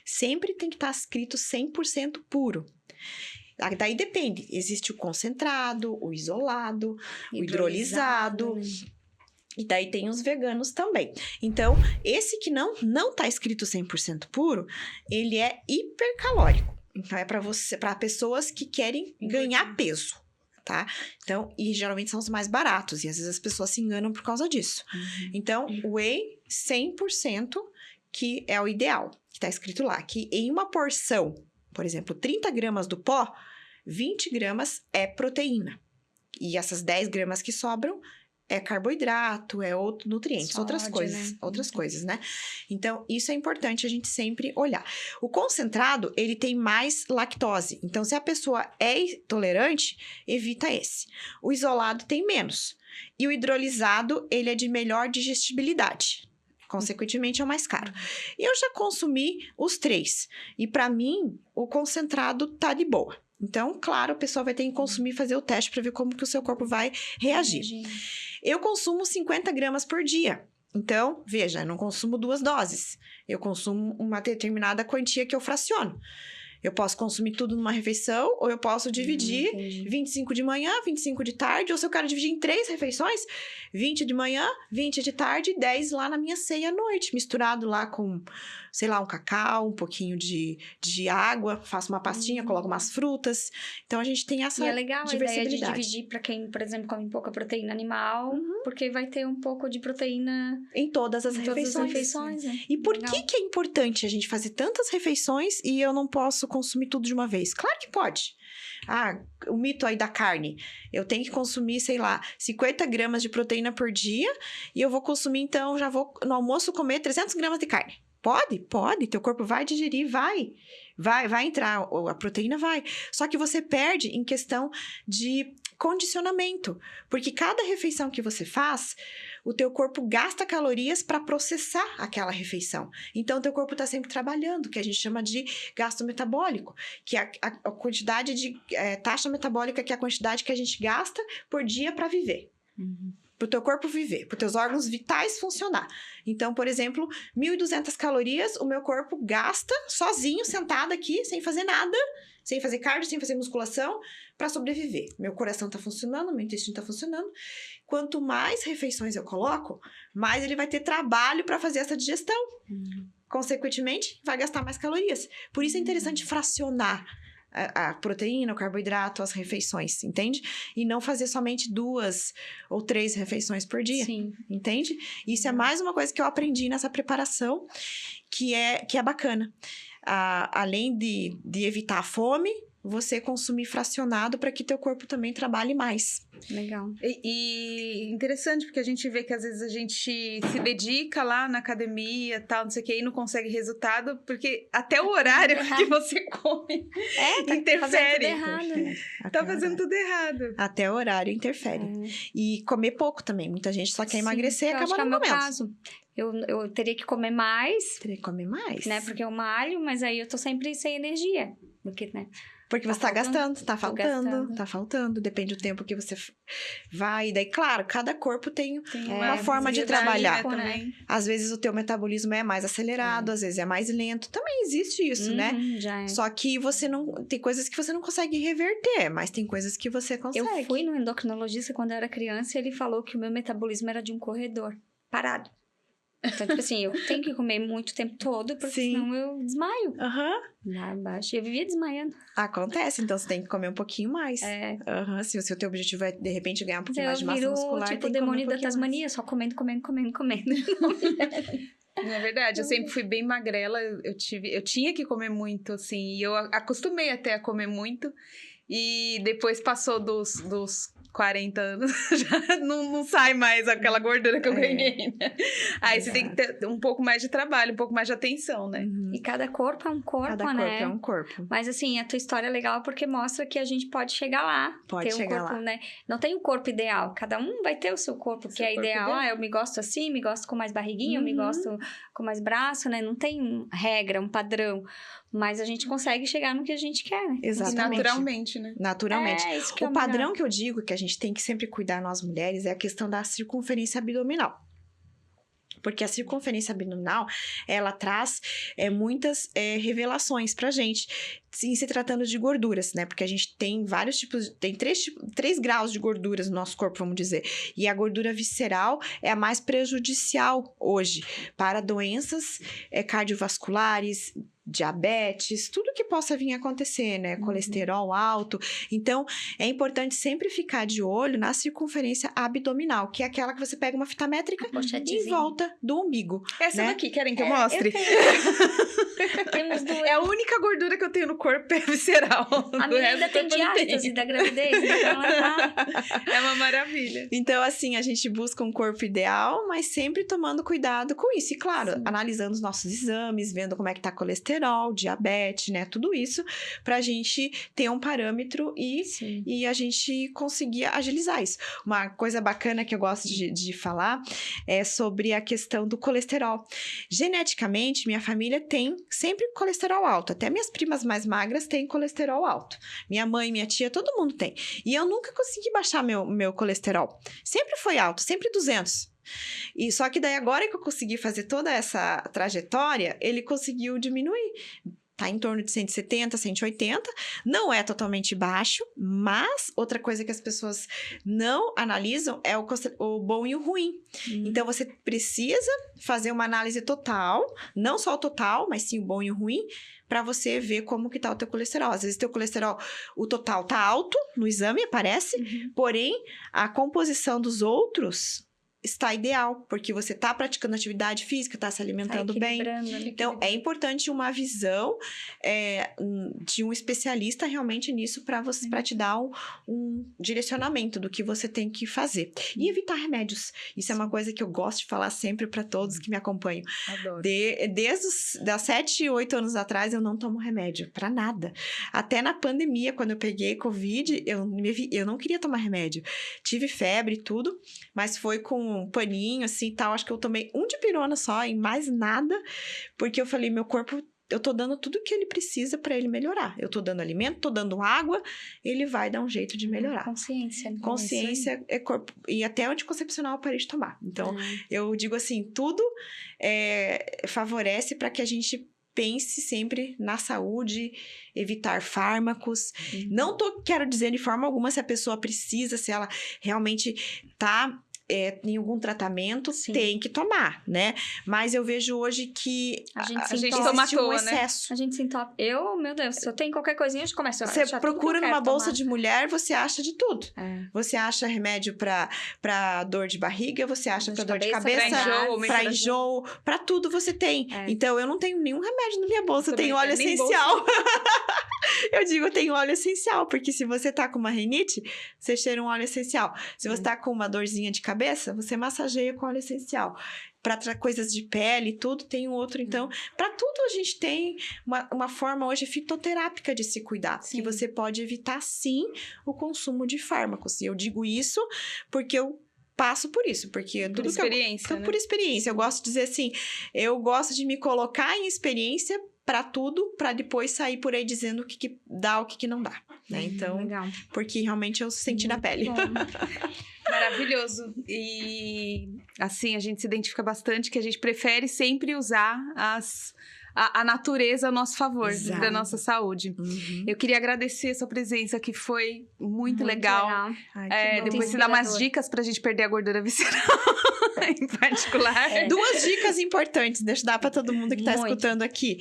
Sempre tem que estar escrito 100% puro. Daí depende, existe o concentrado, o isolado, o hidrolisado. Né? E daí tem os veganos também. Então, esse que não tá escrito 100% puro, ele é hipercalórico. Então, é para pessoas que querem ganhar peso, tá? Então, e geralmente são os mais baratos. E às vezes as pessoas se enganam por causa disso. Então, whey 100% que é o ideal, que tá escrito lá. Que em uma porção, por exemplo, 30 gramas do pó, 20 gramas é proteína. E essas 10 gramas que sobram é carboidrato, é outro nutrientes, Sódio, outras coisas, né? Então, isso é importante a gente sempre olhar. O concentrado, ele tem mais lactose. Então, se a pessoa é intolerante, evita esse. O isolado tem menos. E o hidrolisado, ele é de melhor digestibilidade. Consequentemente, é o mais caro. Eu já consumi os 3. E para mim, o concentrado tá de boa. Então, claro, a pessoa vai ter que consumir, fazer o teste para ver como que o seu corpo vai reagir. Eu consumo 50 gramas por dia. Então, veja, eu não consumo 2 doses. Eu consumo uma determinada quantia que eu fraciono. Eu posso consumir tudo numa refeição, ou eu posso dividir 25 de manhã, 25 de tarde, ou se eu quero dividir em 3 refeições, 20 de manhã, 20 de tarde e 10 lá na minha ceia à noite, misturado lá com, sei lá, um cacau, um pouquinho de água, faço uma pastinha, coloco umas frutas. Então, a gente tem essa E é legal a ideia de diversibilidade. dividir para quem, por exemplo, come pouca proteína animal, porque vai ter um pouco de proteína Em todas as refeições. Né? E por que é importante a gente fazer tantas refeições e eu não posso consumir tudo de uma vez? Claro que pode. O mito aí da carne. Eu tenho que consumir, sei lá, 50 gramas de proteína por dia e eu vou consumir, então, já vou no almoço comer 300 gramas de carne. Pode. Teu corpo vai digerir, vai entrar, a proteína vai. Só que você perde em questão de condicionamento. Porque cada refeição que você faz, o teu corpo gasta calorias para processar aquela refeição. Então, o teu corpo está sempre trabalhando, que a gente chama de gasto metabólico, que é a quantidade de taxa metabólica, que é a quantidade que a gente gasta por dia para viver. Para o teu corpo viver, para os teus órgãos vitais funcionar. Então, por exemplo, 1.200 calorias o meu corpo gasta sozinho, sentado aqui, sem fazer nada, sem fazer cardio, sem fazer musculação, para sobreviver. Meu coração está funcionando, meu intestino está funcionando. Quanto mais refeições eu coloco, mais ele vai ter trabalho para fazer essa digestão. Consequentemente, vai gastar mais calorias. Por isso é interessante fracionar a proteína, o carboidrato, as refeições, entende? E não fazer somente 2 ou 3 refeições por dia, entende? Isso é mais uma coisa que eu aprendi nessa preparação, que é bacana. Além de evitar a fome, você consumir fracionado para que teu corpo também trabalhe mais. Legal. E interessante, porque a gente vê que às vezes a gente se dedica lá na academia, tal, não sei o que, e não consegue resultado, porque até o horário que você come interfere. Fazendo tudo errado, né? Tá fazendo tudo errado. Até o horário interfere. E comer pouco também. Muita gente só quer emagrecer e acaba não comendo. Caso. Eu teria que comer mais. Teria que comer mais. Né? Porque eu malho, mas aí eu tô sempre sem energia. Porque você tá gastando, tá faltando. Depende do tempo que você vai. E daí, claro, cada corpo tem uma forma de trabalhar. Né? Às vezes o teu metabolismo é mais acelerado, às vezes é mais lento. Também existe isso, né? Já é. Só que você não... Tem coisas que você não consegue reverter, mas tem coisas que você consegue. Eu fui no endocrinologista quando eu era criança e ele falou que o meu metabolismo era de um corredor parado. Então, tipo assim, eu tenho que comer muito o tempo todo, porque senão eu desmaio. Lá embaixo. Eu vivia desmaiando. Acontece, então você tem que comer um pouquinho mais. Se o teu objetivo é, de repente, ganhar um pouquinho mais de massa muscular, tipo, tem o que comer demônio da Tasmania, só comendo. Não é verdade, eu sempre fui bem magrela, eu tinha que comer muito, assim, e eu acostumei até a comer muito, e depois passou dos 40 anos, já não sai mais aquela gordura que eu ganhei, né? Aí você tem que ter um pouco mais de trabalho, um pouco mais de atenção, né? E cada corpo é um corpo, cada né? Cada corpo é um corpo. Mas assim, a tua história é legal porque mostra que a gente pode chegar lá. Pode ter chegar corpo, lá. né? Não tem um corpo ideal. Cada um vai ter o seu corpo, que é ideal. Eu me gosto assim, me gosto com mais barriguinha, eu me gosto com mais braço, né? Não tem regra, um padrão. Mas a gente consegue chegar no que a gente quer, né? Exatamente. Naturalmente, né? Naturalmente. Isso que o padrão que eu digo, que a gente tem que sempre cuidar, nós mulheres, é a questão da circunferência abdominal. Porque a circunferência abdominal, ela traz muitas revelações pra gente, em se tratando de gorduras, né? Porque a gente tem vários tipos, tem 3 graus de gorduras no nosso corpo, vamos dizer. E a gordura visceral é a mais prejudicial hoje para doenças cardiovasculares, diabetes, tudo que possa vir a acontecer, né? Colesterol alto. Então, é importante sempre ficar de olho na circunferência abdominal, que é aquela que você pega uma fita métrica em volta do umbigo. Essa daqui, querem que eu mostre? Temos duas. É a única gordura que eu tenho no corpo, é visceral. A minha ainda tem diástase da gravidez, então ela é uma maravilha. Então, assim, a gente busca um corpo ideal, mas sempre tomando cuidado com isso. E, claro, analisando os nossos exames, vendo como é que tá colesterol, diabetes, né? Tudo isso pra gente ter um parâmetro e a gente conseguir agilizar isso. Uma coisa bacana que eu gosto de falar é sobre a questão do colesterol. Geneticamente, minha família tem sempre colesterol alto. Até minhas primas mais magras têm colesterol alto. Minha mãe, minha tia, todo mundo tem. E eu nunca consegui baixar meu colesterol. Sempre foi alto, sempre 200. E só que daí agora que eu consegui fazer toda essa trajetória, ele conseguiu diminuir. Tá em torno de 170, 180. Não é totalmente baixo, mas outra coisa que as pessoas não analisam é o bom e o ruim. Então, você precisa fazer uma análise total, não só o total, mas sim o bom e o ruim, para você ver como que tá o teu colesterol. Às vezes, teu colesterol, o total tá alto, no exame aparece, porém, a composição dos outros está ideal, porque você está praticando atividade física, está se alimentando bem. Então, é importante uma visão de um especialista realmente nisso para te dar um direcionamento do que você tem que fazer. E evitar remédios. Isso é uma coisa que eu gosto de falar sempre para todos que me acompanham. Adoro. Desde os 7, 8 anos atrás, eu não tomo remédio para nada. Até na pandemia, quando eu peguei Covid, eu não queria tomar remédio. Tive febre e tudo, mas foi com um paninho, assim, e tal. Acho que eu tomei um dipirona só, e mais nada. Porque eu falei, meu corpo, eu tô dando tudo o que ele precisa pra ele melhorar. Eu tô dando alimento, tô dando água, ele vai dar um jeito de melhorar. Consciência. Consciência é corpo. E até anticoncepcional eu parei de tomar. Então, eu digo assim, tudo favorece pra que a gente pense sempre na saúde, evitar fármacos. Não quero dizer de forma alguma se a pessoa precisa, se ela realmente tá em algum tratamento, tem que tomar, né? Mas eu vejo hoje que a gente toma à toa, um excesso. Né? A gente se entope. Meu Deus, se eu tenho qualquer coisinha, a gente começa a Você procura numa bolsa de mulher, você acha de tudo. Você acha remédio pra dor de barriga, você acha pra dor de cabeça, pra enjoo, pra tudo você tem. Então, eu não tenho nenhum remédio na minha bolsa, eu tenho óleo essencial. Eu digo, eu tenho óleo essencial, porque se você tá com uma rinite, você cheira um óleo essencial. Se você tá com uma dorzinha de cabeça, você massageia com óleo essencial. Para coisas de pele e tudo, tem um outro. Então, para tudo a gente tem uma forma hoje fitoterápica de se cuidar. Que você pode evitar, sim, o consumo de fármacos. E eu digo isso porque eu passo por isso, porque por experiência, né? Por experiência. Eu gosto de dizer assim, eu gosto de me colocar em experiência para tudo, para depois sair por aí dizendo o que dá, o que não dá, né? Então, legal. Porque realmente eu senti na pele. Maravilhoso. E assim, a gente se identifica bastante que a gente prefere sempre usar a natureza a nosso favor, Exato. da nossa saúde. Eu queria agradecer a sua presença, que foi muito legal. Ai, que bom. Depois você dá umas dicas pra gente perder a gordura visceral, em particular. 2 dicas importantes, deixa eu dar pra todo mundo que tá Muito. escutando aqui.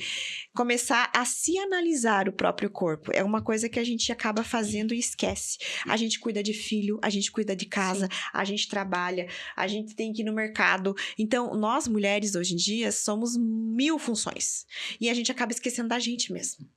Começar a se analisar o próprio corpo. É uma coisa que a gente acaba fazendo e esquece. A gente cuida de filho, a gente cuida de casa, a gente trabalha, a gente tem que ir no mercado. Então, nós mulheres hoje em dia somos 1000 funções. E a gente acaba esquecendo da gente mesmo.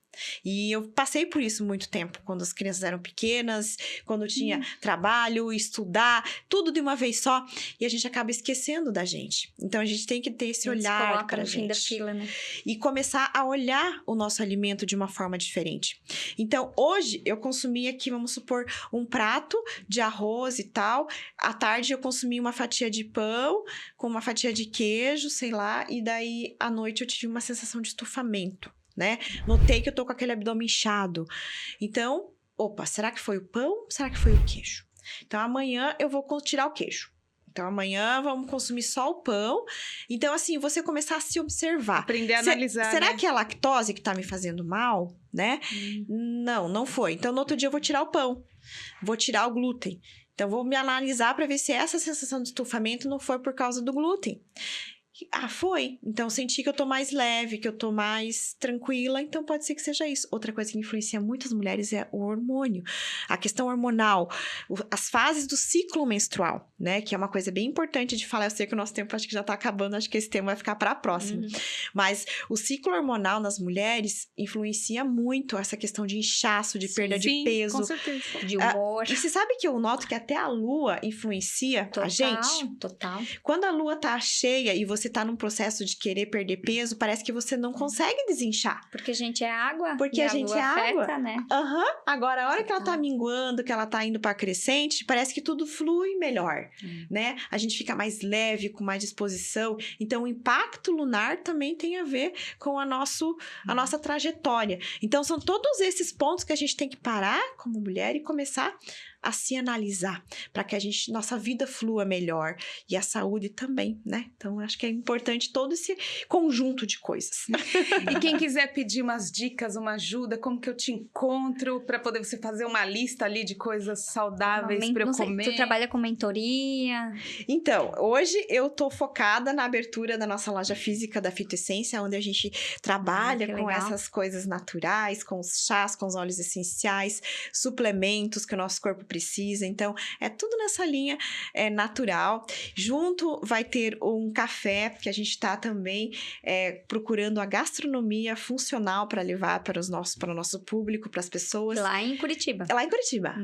E eu passei por isso muito tempo, quando as crianças eram pequenas, quando tinha trabalho, estudar, tudo de uma vez só, e a gente acaba esquecendo da gente. Então a gente tem que ter esse olhar coloca pra no fim da gente fila, né? e começar a olhar o nosso alimento de uma forma diferente. Então hoje eu consumi aqui, vamos supor, um prato de arroz e tal. À tarde eu consumi uma fatia de pão com uma fatia de queijo, sei lá, e daí à noite eu tive uma sensação de estufamento, né? Notei que eu tô com aquele abdômen inchado. Então, opa, será que foi o pão? Será que foi o queijo? Então, amanhã eu vou tirar o queijo. Então, amanhã vamos consumir só o pão. Então, assim, você começar a se observar. Aprender a analisar, Será né? que é a lactose que tá me fazendo mal, né? Não foi. Então, no outro dia eu vou tirar o pão. Vou tirar o glúten. Então, vou me analisar para ver se essa sensação de estufamento não foi por causa do glúten. Ah, foi. Então, senti que eu tô mais leve, que eu tô mais tranquila. Então, pode ser que seja isso. Outra coisa que influencia muitas mulheres é o hormônio. A questão hormonal. As fases do ciclo menstrual, né? Que é uma coisa bem importante de falar. Eu sei que o nosso tempo acho que já tá acabando. Acho que esse tema vai ficar para a próxima. Mas o ciclo hormonal nas mulheres influencia muito essa questão de inchaço, de perda de Sim, peso. com certeza. De humor. E você sabe que eu noto que até a lua influencia a gente? Total. Quando a lua tá cheia e você tá num processo de querer perder peso, parece que você não consegue desinchar. Porque a gente é água. Porque e a gente lua é água. afeta, né? Agora, a hora que ela tá minguando, que ela tá indo pra crescente, parece que tudo flui melhor, né? A gente fica mais leve, com mais disposição. Então, o impacto lunar também tem a ver com a nossa trajetória. Então, são todos esses pontos que a gente tem que parar como mulher e começar a se analisar, para que nossa vida flua melhor e a saúde também, né? Então, acho que é importante todo esse conjunto de coisas. E quem quiser pedir umas dicas, uma ajuda, como que eu te encontro para poder você fazer uma lista ali de coisas saudáveis para eu comer? Tu trabalha com mentoria? Então, hoje eu tô focada na abertura da nossa loja física da Fitoessência, onde a gente trabalha com essas coisas naturais, com os chás, com os óleos essenciais, suplementos que o nosso corpo precisa. Então, é tudo nessa linha natural. Junto vai ter um café, que a gente está também procurando a gastronomia funcional para levar para o nosso público, para as pessoas. Lá em Curitiba. Lá em Curitiba.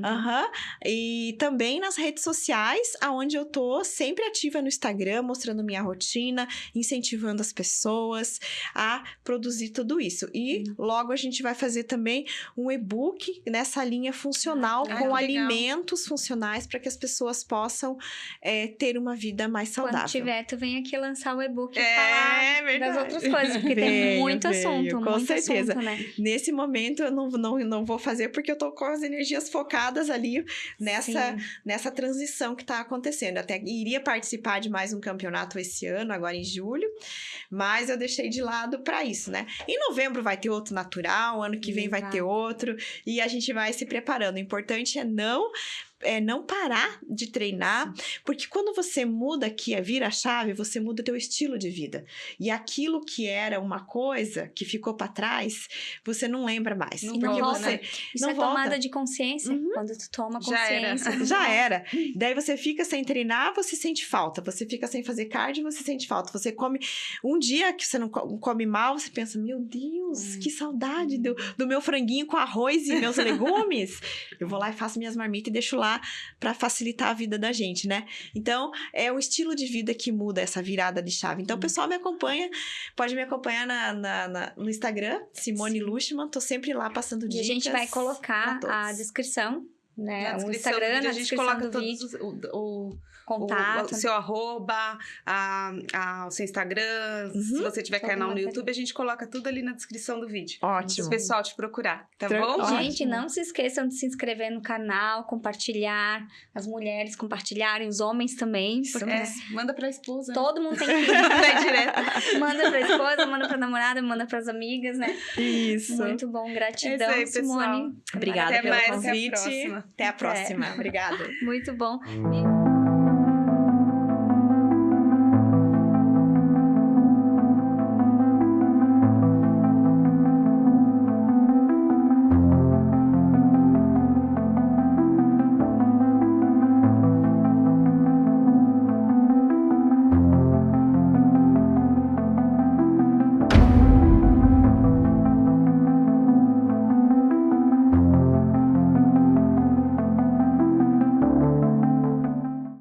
E também nas redes sociais, onde eu tô sempre ativa no Instagram, mostrando minha rotina, incentivando as pessoas a produzir tudo isso. E logo a gente vai fazer também um e-book nessa linha funcional, com alimentos funcionais para que as pessoas possam ter uma vida mais saudável. Quando tiver, tu vem aqui lançar o e-book e É falar das outras coisas, porque tem muito assunto, com muito certeza. assunto, né? Nesse momento eu não vou fazer porque eu tô com as energias focadas ali nessa transição que tá acontecendo. Até iria participar de mais um campeonato esse ano, agora em julho, mas eu deixei de lado para isso, né? Em novembro vai ter outro natural, ano que vem vai ter outro, e a gente vai se preparando. O importante é não parar de treinar, porque quando você muda aqui, vira a chave, você muda o teu estilo de vida. E aquilo que era uma coisa que ficou para trás, você não lembra mais. Não volta, né? Isso não é volta. tomada de consciência. Quando tu toma consciência. Já era. Daí você fica sem treinar, você sente falta. Você fica sem fazer cardio, você sente falta. Você come... Um dia que você não come mal, você pensa, meu Deus, que saudade do meu franguinho com arroz e meus legumes. Eu vou lá e faço minhas marmitas e deixo lá para facilitar a vida da gente, né? Então, é o estilo de vida que muda essa virada de chave. Então, o pessoal me acompanha, pode me acompanhar no Instagram, Simone Luschmann, tô sempre lá passando dicas. E a gente vai colocar a descrição, né? O Instagram, na a gente descrição coloca do vídeo. Contato. o seu arroba, o seu Instagram. Se você tiver Todo canal no mundo YouTube, a gente coloca tudo ali na descrição do vídeo. Ótimo. O pessoal te procurar, tá Ótimo. bom? Gente, não se esqueçam de se inscrever no canal, compartilhar, as mulheres compartilharem, os homens também. Porque Manda pra esposa. todo mundo tem que Vai direto. manda pra esposa, manda pra namorada, manda pras amigas, né? Isso. Muito bom, gratidão, É isso aí, pessoal. Simone. Obrigada Até pelo mais, convite. até a próxima. Até a próxima. Obrigada. Muito bom.